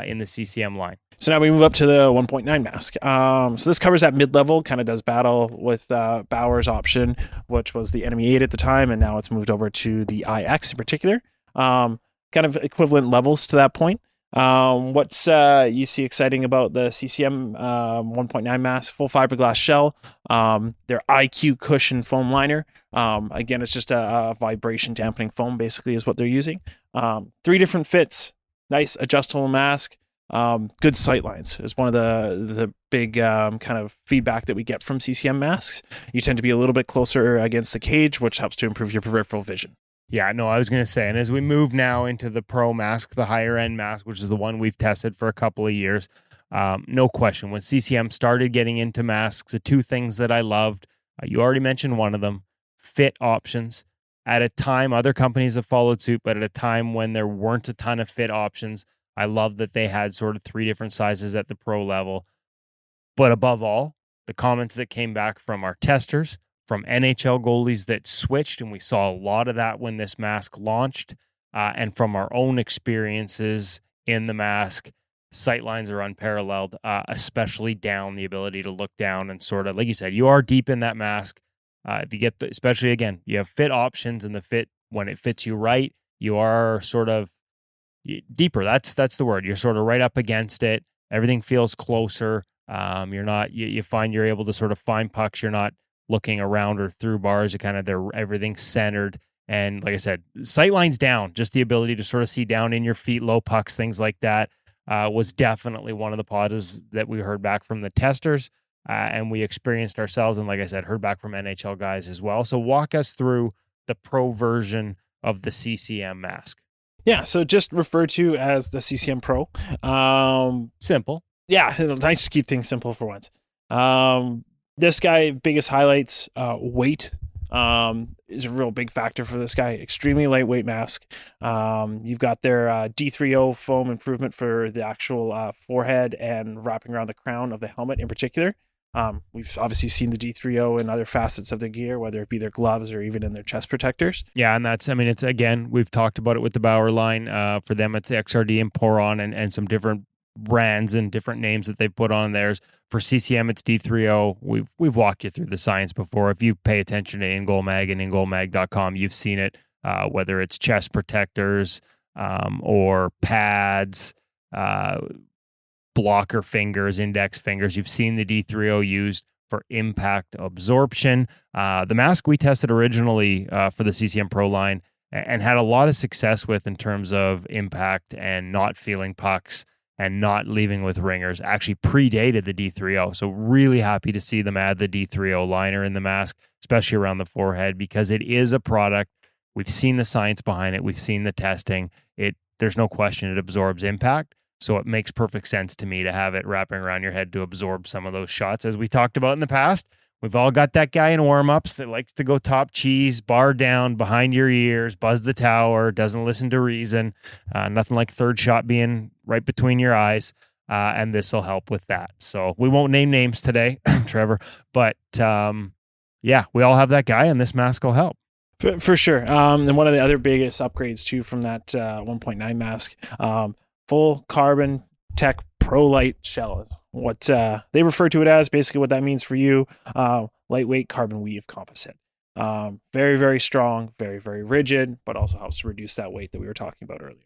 in the CCM line? So now we move up to the 1.9 mask. So this covers that mid-level, kind of does battle with Bauer's option, which was the Enemy 8 at the time, and now it's moved over to the IX in particular. Kind of equivalent levels to that point. What's you see exciting about the CCM 1.9 mask? Full fiberglass shell, their IQ cushion foam liner. Again, it's just a vibration dampening foam basically is what they're using. 3 different fits, nice adjustable mask. Good sight lines is one of the big kind of feedback that we get from CCM masks. You tend to be a little bit closer against the cage, which helps to improve your peripheral vision. Yeah, no, I was going to say, and as we move now into the pro mask, the higher end mask, which is the one we've tested for a couple of years, no question, when CCM started getting into masks, the 2 things that I loved, you already mentioned one of them, fit options. At a time, other companies have followed suit, but at a time when there weren't a ton of fit options, I love that they had sort of 3 different sizes at the pro level. But above all, the comments that came back from our testers, from NHL goalies that switched, and we saw a lot of that when this mask launched, and from our own experiences in the mask, sightlines are unparalleled, especially down, the ability to look down and sort of, like you said, you are deep in that mask. If you get especially again, you have fit options, and the fit, when it fits you right, you are sort of deeper. That's the word. You're sort of right up against it. Everything feels closer. You're not, you find you're able to sort of find pucks. You're not looking around or through bars. Everything's centered. And like I said, sight lines down, just the ability to sort of see down in your feet, low pucks, things like that, was definitely one of the positives that we heard back from the testers, and we experienced ourselves. And like I said, heard back from NHL guys as well. So walk us through the pro version of the CCM mask. Yeah, so just referred to as the CCM Pro. Simple. Yeah, nice to keep things simple for once. This guy, biggest highlights, weight is a real big factor for this guy. Extremely lightweight mask. You've got their D3O foam improvement for the actual forehead and wrapping around the crown of the helmet in particular. We've obviously seen the D3O in other facets of their gear, whether it be their gloves or even in their chest protectors. Yeah, and it's again, we've talked about it with the Bauer line. For them, it's XRD and Poron and some different brands and different names that they've put on theirs. For CCM, it's D3O. We've walked you through the science before. If you pay attention to InGoal Mag and InGoalMag.com, you've seen it, whether it's chest protectors or pads, blocker fingers, index fingers. You've seen the D3O used for impact absorption. The mask we tested originally for the CCM Pro line and had a lot of success with in terms of impact and not feeling pucks and not leaving with ringers actually predated the D3O. So really happy to see them add the D3O liner in the mask, especially around the forehead, because it is a product. We've seen the science behind it. We've seen the testing. There's no question it absorbs impact. So it makes perfect sense to me to have it wrapping around your head to absorb some of those shots. As we talked about in the past, we've all got that guy in warm-ups that likes to go top cheese, bar down, behind your ears, buzz the tower, doesn't listen to reason. Nothing like third shot being right between your eyes. And this will help with that. So we won't name names today, Trevor, but yeah, we all have that guy, and this mask will help. For sure. And one of the other biggest upgrades too from that 1.9 mask, full carbon tech Pro Light shell is what they refer to it as. Basically what that means for you, lightweight carbon weave composite. Very, very strong, very, very rigid, but also helps to reduce that weight that we were talking about earlier.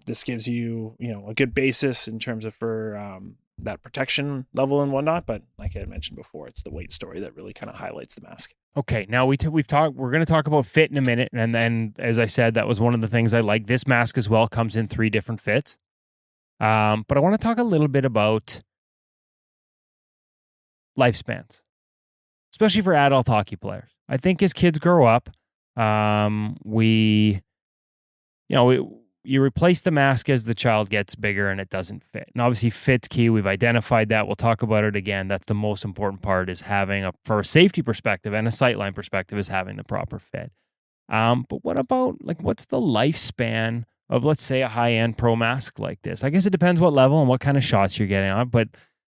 This gives you, a good basis in terms of for that protection level and whatnot. But like I had mentioned before, it's the weight story that really kind of highlights the mask. Okay, now we're going to talk about fit in a minute. And then, as I said, that was one of the things I like. This mask as well comes in 3 different fits. But I want to talk a little bit about lifespans, especially for adult hockey players. I think as kids grow up, you replace the mask as the child gets bigger and it doesn't fit. And obviously fit's key. We've identified that. We'll talk about it again. That's the most important part, is having for a safety perspective and a sightline perspective, is having the proper fit. But what about, what's the lifespan of, let's say, a high-end pro mask like this? I guess it depends what level and what kind of shots you're getting on. But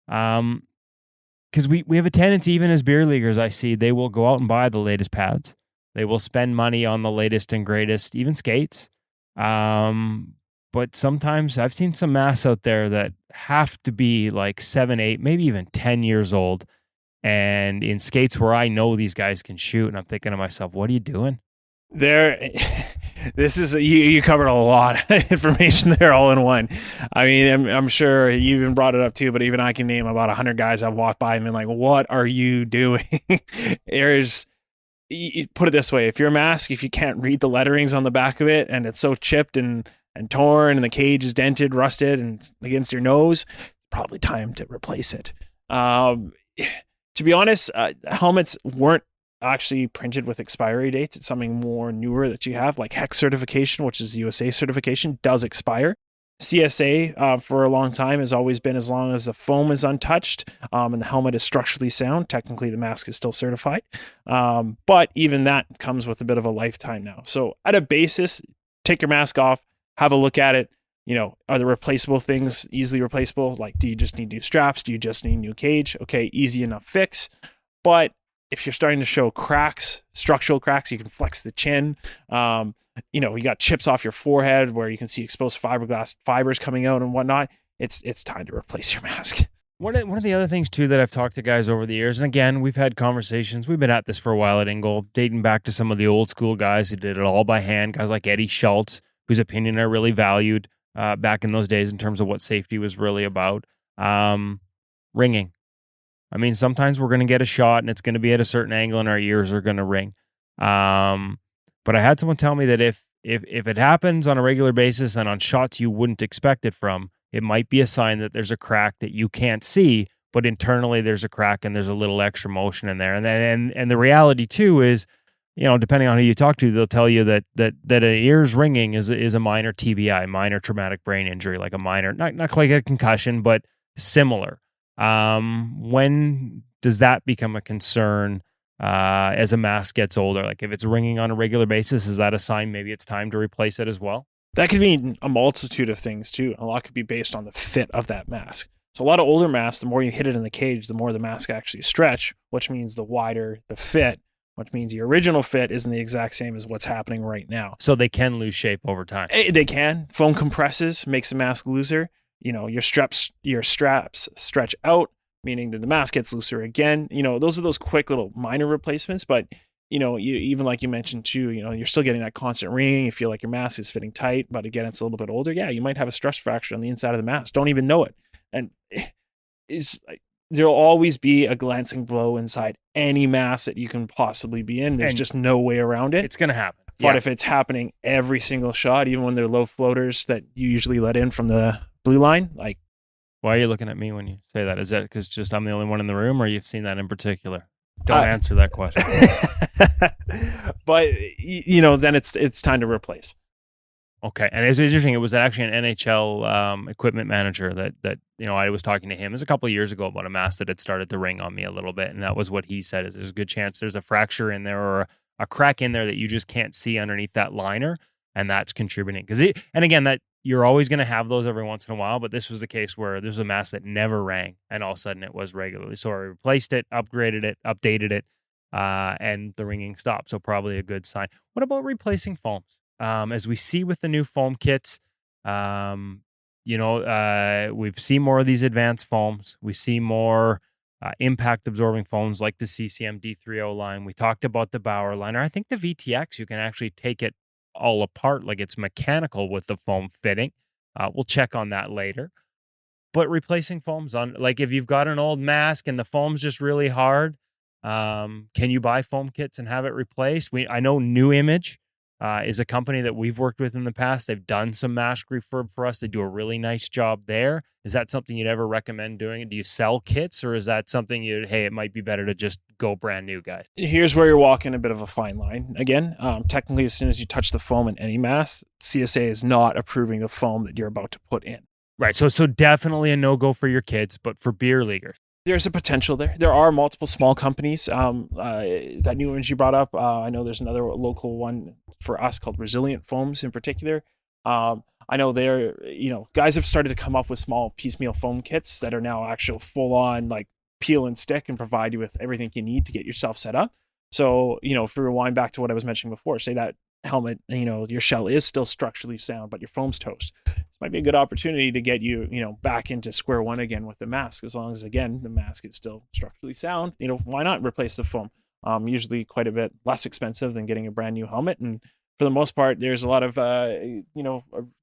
because we have a tendency, even as beer leaguers, I see, they will go out and buy the latest pads. They will spend money on the latest and greatest, even skates. But sometimes I've seen some masks out there that have to be 7, 8, maybe even 10 years old. And in skates where I know these guys can shoot, and I'm thinking to myself, what are you doing? This is you covered a lot of information there all in one. I mean, I'm sure you even brought it up too, but even I can name about 100 guys I've walked by and been like, what are you doing? Put it this way, if your mask, if you can't read the letterings on the back of it and it's so chipped and torn and the cage is dented, rusted and against your nose, probably time to replace it. To be honest, helmets weren't actually printed with expiry dates. It's something more newer that you have, like HEX certification, which is USA certification, does expire. CSA for a long time has always been as long as the foam is untouched and the helmet is structurally sound. Technically, the mask is still certified. But even that comes with a bit of a lifetime now. So at a basis, take your mask off, have a look at it. Are the replaceable things easily replaceable? Do you just need new straps? Do you just need new cage? Okay, easy enough fix. But if you're starting to show cracks, structural cracks, you can flex the chin. You got chips off your forehead where you can see exposed fiberglass fibers coming out and whatnot. It's time to replace your mask. One of the other things too that I've talked to guys over the years, and again, we've had conversations. We've been at this for a while at InGoal, dating back to some of the old school guys who did it all by hand. Guys like Eddie Schultz, whose opinion I really valued back in those days in terms of what safety was really about. Ringing. I mean, sometimes we're going to get a shot and it's going to be at a certain angle and our ears are going to ring. But I had someone tell me that if it happens on a regular basis and on shots you wouldn't expect it from, it might be a sign that there's a crack that you can't see, but internally there's a crack and there's a little extra motion in there. And the reality too is, depending on who you talk to, they'll tell you that an ears ringing is a minor TBI, minor traumatic brain injury, like a minor, not quite a concussion, but similar. When does that become a concern as a mask gets older? If it's ringing on a regular basis, is that a sign maybe it's time to replace it as well? That could mean a multitude of things too. A lot could be based on the fit of that mask. So a lot of older masks, the more you hit it in the cage, the more the mask actually stretch, which means the wider the fit, which means the original fit isn't the exact same as what's happening right now. So they can lose shape over time. They can. Foam compresses, makes the mask looser. Your straps stretch out, meaning that the mask gets looser again. Those are those quick little minor replacements, but you even like you mentioned too, you're still getting that constant ringing. You feel like your mask is fitting tight, but again, it's a little bit older. Yeah, you might have a stress fracture on the inside of the mask. Don't even know it. And there'll always be a glancing blow inside any mask that you can possibly be in. There's just no way around it. It's going to happen. But if it's happening every single shot, even when they're low floaters that you usually let in from the blue line, why are you looking at me when you say that? Is that because just I'm the only one in the room, or you've seen that in particular? Don't answer that question. But then it's time to replace. Okay. And it's interesting. It was actually an NHL equipment manager that I was talking to him. It was a couple of years ago about a mask that had started to ring on me a little bit. And that was what he said, is there's a good chance there's a fracture in there or a crack in there that you just can't see underneath that liner. And that's contributing. And again, that you're always going to have those every once in a while. But this was the case where there's a mask that never rang. And all of a sudden it was regularly. So I replaced it, upgraded it, updated it, and the ringing stopped. So probably a good sign. What about replacing foams? As we see with the new foam kits, we've seen more of these advanced foams. We see more impact absorbing foams like the CCM D30 line. We talked about the Bauer liner. I think the VTX, you can actually take it all apart like it's mechanical with the foam fitting. We'll check on that later. But replacing foams on, like if you've got an old mask and the foam's just really hard, can you buy foam kits and have it replaced? I know New Image is a company that we've worked with in the past. They've done some mask refurb for us. They do a really nice job there. Is that something you'd ever recommend doing? Do you sell kits, or is that something it might be better to just go brand new, guys? Here's where you're walking a bit of a fine line. Again, technically, as soon as you touch the foam in any mask, CSA is not approving the foam that you're about to put in. Right. So definitely a no-go for your kids, but for beer leaguers. There's a potential there. There are multiple small companies. That New Image you brought up, I know there's another local one for us called Resilient Foams in particular. I know guys have started to come up with small piecemeal foam kits that are now actual full-on like peel and stick and provide you with everything you need to get yourself set up. So, if we rewind back to what I was mentioning before, say that helmet, your shell is still structurally sound, but your foam's toast. This might be a good opportunity to get you, back into square one again with the mask, as long as, again, the mask is still structurally sound. Why not replace the foam? Usually quite a bit less expensive than getting a brand new helmet. And for the most part, there's a lot of,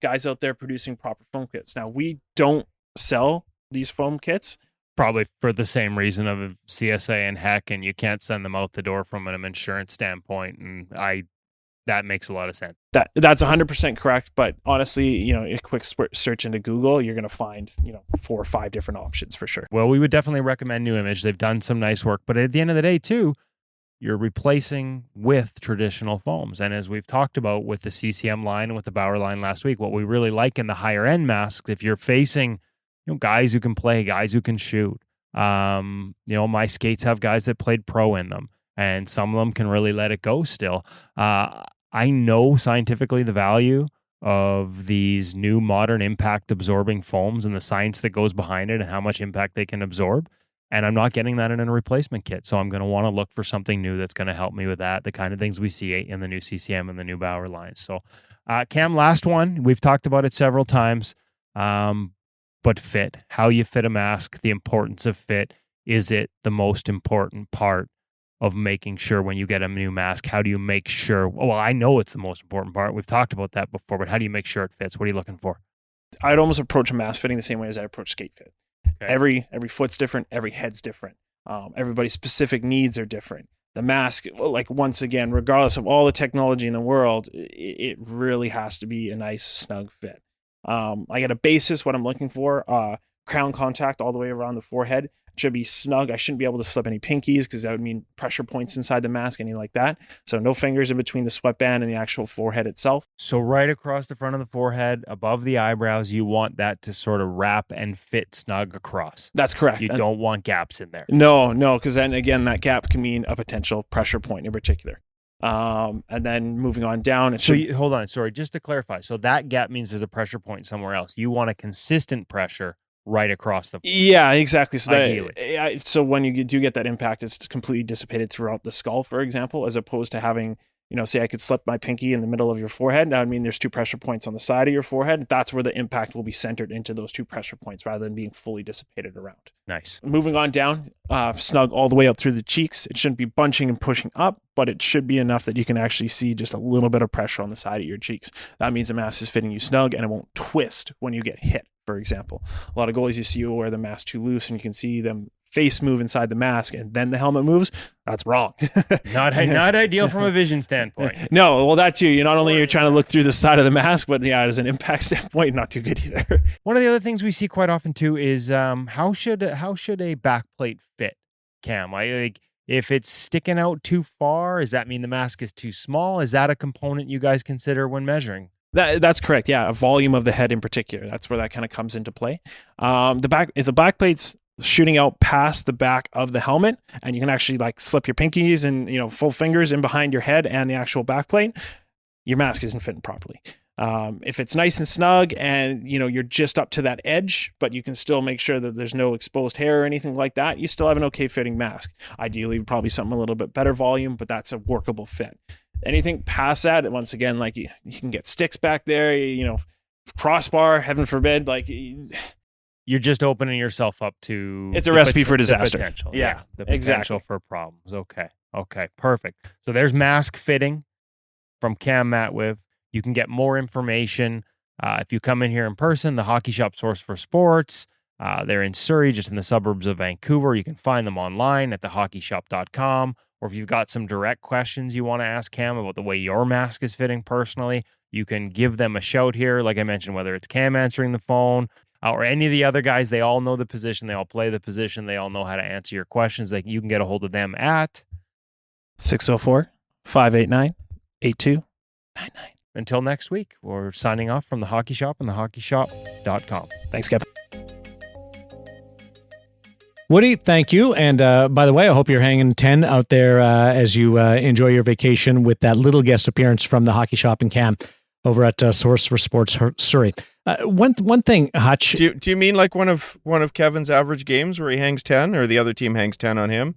guys out there producing proper foam kits. Now, we don't sell these foam kits. Probably for the same reason of CSA and HEC, and you can't send them out the door from an insurance standpoint. And that makes a lot of sense. That's 100% correct. But honestly, a quick search into Google, you're going to find, 4 or 5 different options for sure. Well, we would definitely recommend New Image. They've done some nice work. But at the end of the day, too, you're replacing with traditional foams. And as we've talked about with the CCM line and with the Bauer line last week, what we really like in the higher end masks, if you're facing guys who can play, guys who can shoot, my skates have guys that played pro in them, and some of them can really let it go still. I know scientifically the value of these new modern impact absorbing foams and the science that goes behind it and how much impact they can absorb. And I'm not getting that in a replacement kit. So I'm going to want to look for something new that's going to help me with that, the kind of things we see in the new CCM and the new Bauer lines. So Cam, last one, we've talked about it several times, but fit, how you fit a mask, the importance of fit. Is it the most important part of making sure when you get a new mask? How do you make sure? Well, I know it's the most important part. We've talked about that before, but how do you make sure it fits? What are you looking for? I'd almost approach a mask fitting the same way as I approach skate fit. Okay. Every foot's different. Every head's different. Everybody's specific needs are different. The mask, like once again, regardless of all the technology in the world, it really has to be a nice snug fit. Like at a basis, what I'm looking for, crown contact all the way around the forehead. It should be snug. I shouldn't be able to slip any pinkies because that would mean pressure points inside the mask, anything like that. So no fingers in between the sweatband and the actual forehead itself. So right across the front of the forehead, above the eyebrows, you want that to sort of wrap and fit snug across. That's correct. You don't want gaps in there. No, because then again, that gap can mean a potential pressure point in particular. And then moving on down. Hold on. Sorry, just to clarify. So that gap means there's a pressure point somewhere else. You want a consistent pressure right across the. Yeah, exactly. So ideally. So when you do get that impact, it's completely dissipated throughout the skull, for example, as opposed to having, say I could slip my pinky in the middle of your forehead. That would mean there's 2 pressure points on the side of your forehead. That's where the impact will be centered into those 2 pressure points rather than being fully dissipated around. Nice. Moving on down, snug all the way up through the cheeks. It shouldn't be bunching and pushing up, but it should be enough that you can actually see just a little bit of pressure on the side of your cheeks. That means the mask is fitting you snug and it won't twist when you get hit, for example. A lot of goalies you see you wear the mask too loose and you can see them face move inside the mask and then the helmet moves. That's wrong. Not ideal from a vision standpoint. No, well that too. You're trying to look through the side of the mask, but yeah, as an impact standpoint, not too good either. One of the other things we see quite often too is how should a backplate fit, Cam? If it's sticking out too far, does that mean the mask is too small? Is that a component you guys consider when measuring? That's correct. Yeah, a volume of the head in particular. That's where that kind of comes into play. If the back plate's shooting out past the back of the helmet, and you can actually like slip your pinkies and full fingers in behind your head and the actual back plate, your mask isn't fitting properly. If it's nice and snug and you're just up to that edge, but you can still make sure that there's no exposed hair or anything like that, you still have an okay fitting mask. Ideally, probably something a little bit better volume, but that's a workable fit. Anything past that, once again, like you can get sticks back there, crossbar, heaven forbid, like you're just opening yourself up to it's a recipe for disaster. The potential. Yeah, the potential exactly. for problems. Okay, perfect. So there's mask fitting from Cam Matwiv. You can get more information if you come in here in person. The Hockey Shop Source for Sports. They're in Surrey, just in the suburbs of Vancouver. You can find them online at thehockeyshop.com. Or if you've got some direct questions you want to ask Cam about the way your mask is fitting personally, you can give them a shout here. Like I mentioned, whether it's Cam answering the phone or any of the other guys, they all know the position. They all play the position. They all know how to answer your questions. You can get a hold of them at 604-589-8299. Until next week, we're signing off from the Hockey Shop and thehockeyshop.com. Thanks, Kevin. Woody, thank you. And by the way, I hope you're hanging 10 out there as you enjoy your vacation with that little guest appearance from the Hockey Shop and Cam over at Source for Sports Surrey. One thing, Hutch. Do you mean like one of Kevin's average games where he hangs 10 or the other team hangs 10 on him?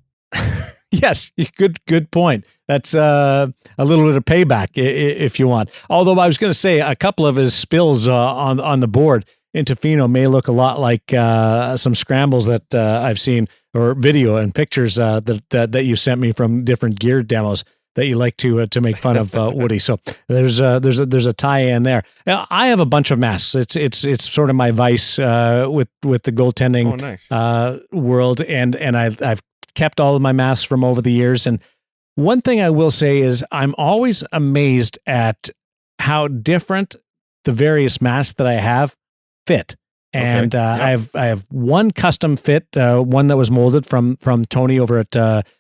Yes, good point. That's a little bit of payback if you want. Although I was going to say a couple of his spills on the board in Tofino may look a lot like some scrambles that I've seen, or video and pictures that you sent me from different gear demos that you like to make fun of Woody. So there's a tie-in there. Now, I have a bunch of masks. It's sort of my vice with the goaltending world, and I've kept all of my masks from over the years. And one thing I will say is I'm always amazed at how different the various masks that I have fit. And I have one custom fit, one that was molded from Tony over at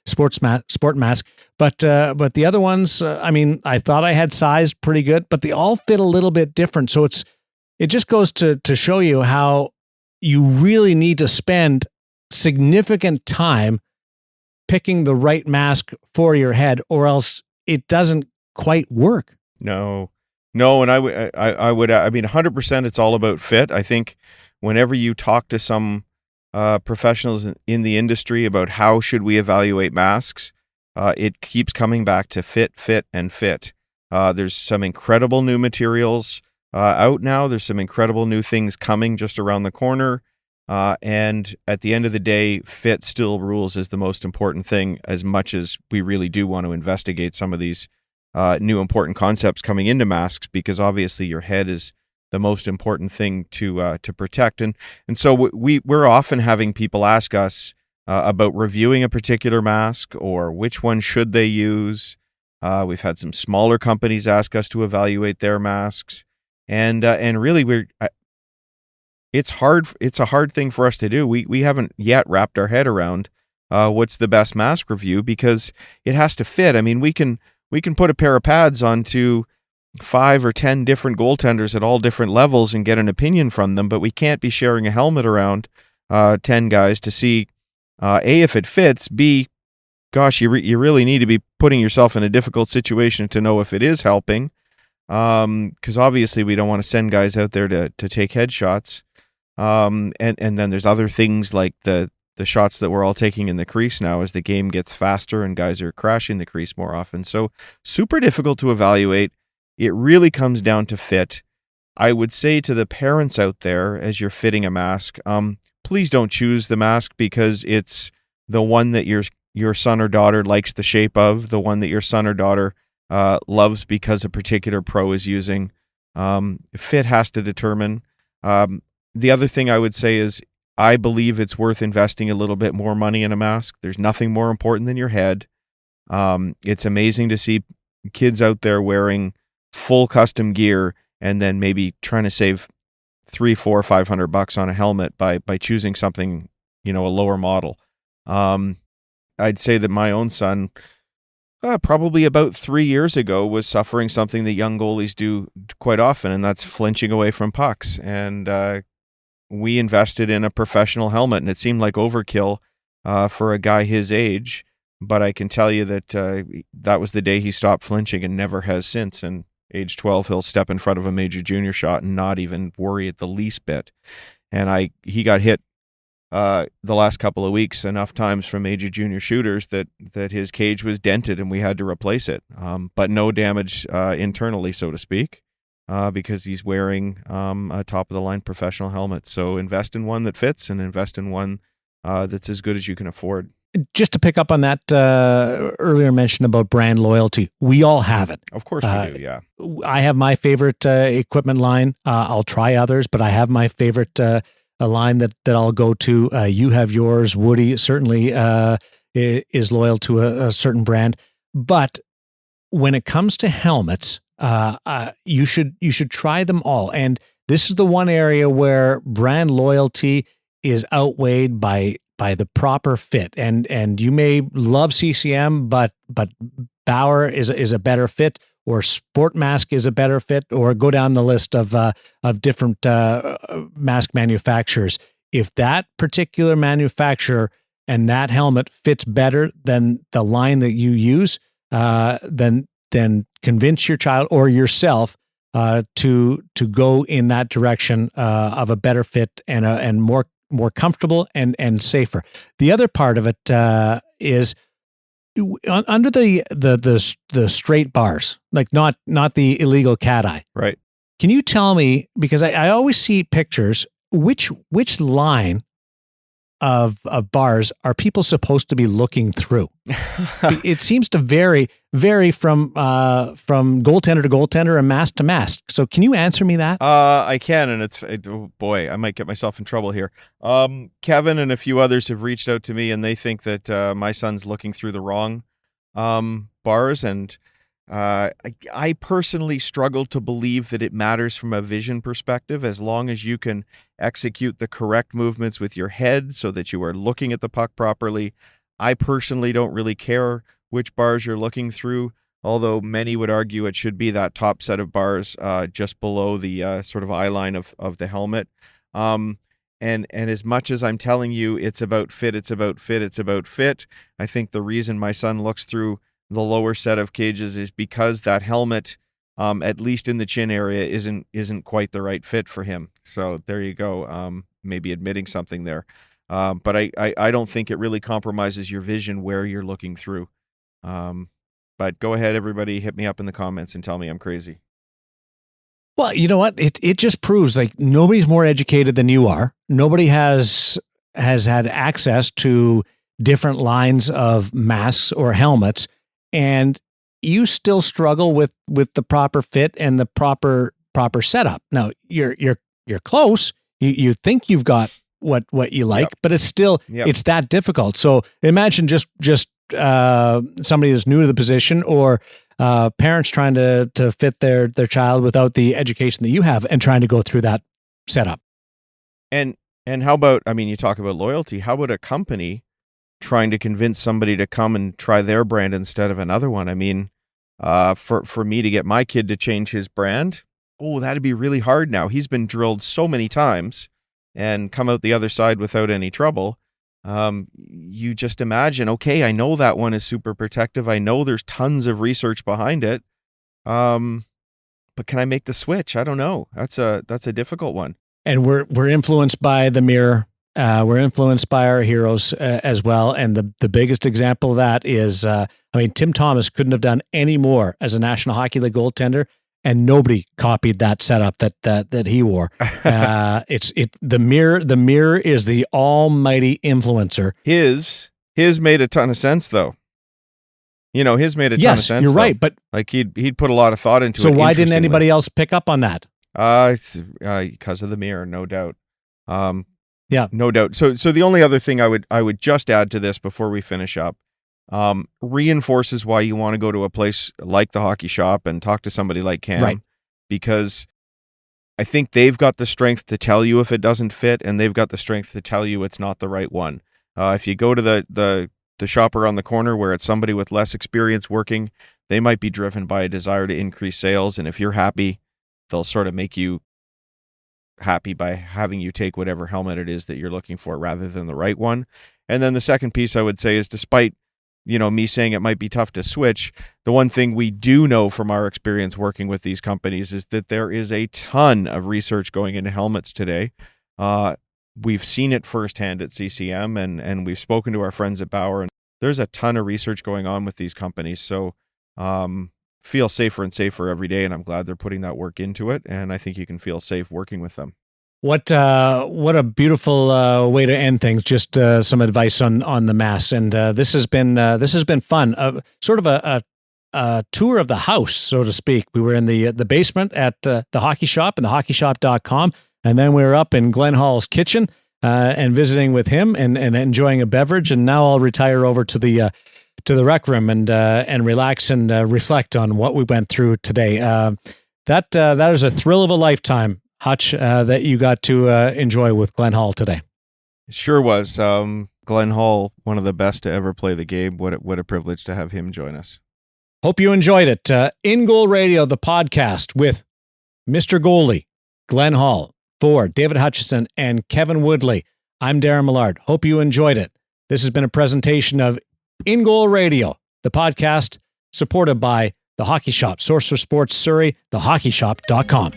Sport Mask. But the other ones, I thought I had sized pretty good, but they all fit a little bit different. So it just goes to show you how you really need to spend significant time picking the right mask for your head, or else it doesn't quite work. No, and I would 100% it's all about fit. I think whenever you talk to some professionals in the industry about how should we evaluate masks, it keeps coming back to fit, and fit. There's some incredible new materials out now. There's some incredible new things coming just around the corner. And at the end of the day, fit still rules as the most important thing, as much as we really do want to investigate some of these new important concepts coming into masks, because obviously your head is the most important thing to protect. And so we're often having people ask us about reviewing a particular mask or which one should they use. We've had some smaller companies ask us to evaluate their masks, and really it's hard. It's a hard thing for us to do. We haven't yet wrapped our head around what's the best mask review, because it has to fit. I mean, we can put a pair of pads onto 5 or 10 different goaltenders at all different levels and get an opinion from them, but we can't be sharing a helmet around 10 guys to see A, if it fits, B, gosh, you really need to be putting yourself in a difficult situation to know if it is helping, because obviously we don't want to send guys out there to take headshots. And then there's other things like the shots that we're all taking in the crease now as the game gets faster and guys are crashing the crease more often. So super difficult to evaluate. It really comes down to fit. I would say to the parents out there, as you're fitting a mask, please don't choose the mask because it's the one that your son or daughter likes the shape of, the one that your son or daughter loves because a particular pro is using. Fit has to determine. The other thing I would say is I believe it's worth investing a little bit more money in a mask. There's nothing more important than your head. It's amazing to see kids out there wearing full custom gear and then maybe trying to save $300, $400, $500 on a helmet by choosing something, a lower model. I'd say that my own son, probably about 3 years ago, was suffering something that young goalies do quite often, and that's flinching away from pucks. And we invested in a professional helmet, and it seemed like overkill for a guy his age. But I can tell you that that was the day he stopped flinching and never has since. And age 12, he'll step in front of a major junior shot and not even worry at the least bit. And he got hit the last couple of weeks enough times from major junior shooters that his cage was dented and we had to replace it. But no damage internally, so to speak, because he's wearing a top-of-the-line professional helmet. So invest in one that fits and invest in one that's as good as you can afford. Just to pick up on that earlier mention about brand loyalty, we all have it. Of course we do, yeah. I have my favorite equipment line. I'll try others, but I have my favorite a line that I'll go to. You have yours. Woody certainly is loyal to a certain brand. But when it comes to helmets, you should try them all. And this is the one area where brand loyalty is outweighed by the proper fit. And you may love CCM, but Bauer is a better fit, or Sport Mask is a better fit, or go down the list of different mask manufacturers. If that particular manufacturer and that helmet fits better than the line that you use, then convince your child or yourself to go in that direction of a better fit and more comfortable and safer. The other part of it is under the straight bars, like not the illegal cat eye. Right. Can you tell me, because I always see pictures, which line of bars are people supposed to be looking through? It seems to vary from goaltender to goaltender and mask to mask. So can you answer me that? I can, and oh boy, I might get myself in trouble here. Kevin and a few others have reached out to me, and they think that my son's looking through the wrong bars, and I personally struggle to believe that it matters from a vision perspective, as long as you can execute the correct movements with your head so that you are looking at the puck properly. I personally don't really care which bars you're looking through, although many would argue it should be that top set of bars just below the sort of eye line of the helmet. And as much as I'm telling you it's about fit, I think the reason my son looks through the lower set of cages is because that helmet, at least in the chin area, isn't quite the right fit for him. So there you go. Maybe admitting something there. But I don't think it really compromises your vision where you're looking through. But go ahead, everybody, hit me up in the comments and tell me I'm crazy. Well, you know what? It just proves like nobody's more educated than you are. Nobody has had access to different lines of masks or helmets, and you still struggle with the proper fit and the proper setup. Now you're close. You think you've got what you like, but it's still it's that difficult. So imagine just somebody who's new to the position, or parents trying to fit their child without the education that you have and trying to go through that setup. And how about, I mean, you talk about loyalty. How about a company trying to convince somebody to come and try their brand instead of another one? I mean, for me to get my kid to change his brand, that'd be really hard now. He's been drilled so many times and come out the other side without any trouble. You just imagine, okay, I know that one is super protective. I know there's tons of research behind it. But can I make the switch? I don't know. That's a difficult one. And we're influenced by the mirror. We're influenced by our heroes as well. And the biggest example of that is, Tim Thomas couldn't have done any more as a National Hockey League goaltender, and nobody copied that setup that he wore. The mirror is the almighty influencer. His made a ton of sense, though. His made a ton of sense. Yes, you're right, but like he'd put a lot of thought into it. So why didn't anybody else pick up on that? It's because of the mirror, no doubt. Yeah, no doubt. So the only other thing I would just add to this before we finish up, reinforces why you want to go to a place like the Hockey Shop and talk to somebody like Cam, right? Because I think they've got the strength to tell you if it doesn't fit, and they've got the strength to tell you it's not the right one. If you go to the the shop around the corner where it's somebody with less experience working. They might be driven by a desire to increase sales. And if you're happy, they'll sort of make you happy by having you take whatever helmet it is that you're looking for rather than the right one. And then the second piece I would say is, despite, me saying it might be tough to switch, the one thing we do know from our experience working with these companies is that there is a ton of research going into helmets today. We've seen it firsthand at CCM, and we've spoken to our friends at Bauer, and there's a ton of research going on with these companies. So feel safer and safer every day, and I'm glad they're putting that work into it, and I think you can feel safe working with them. What a beautiful way to end things. Just some advice on the masks, and this has been fun. Sort of a tour of the house, so to speak. We were in the basement at the hockey shop and thehockeyshop.com, and then we were up in Glenn Hall's kitchen and visiting with him and enjoying a beverage. And now I'll retire over to the rec room and relax and reflect on what we went through today. That is a thrill of a lifetime, Hutch, that you got to enjoy with Glenn Hall today. It sure was. Glenn Hall, one of the best to ever play the game. What a privilege to have him join us. Hope you enjoyed it. InGoal Radio, the podcast with Mr. Goalie, Glenn Hall, for David Hutchison and Kevin Woodley. I'm Darren Millard. Hope you enjoyed it. This has been a presentation of InGoal Radio, the podcast supported by The Hockey Shop, source for sports Surrey, thehockeyshop.com.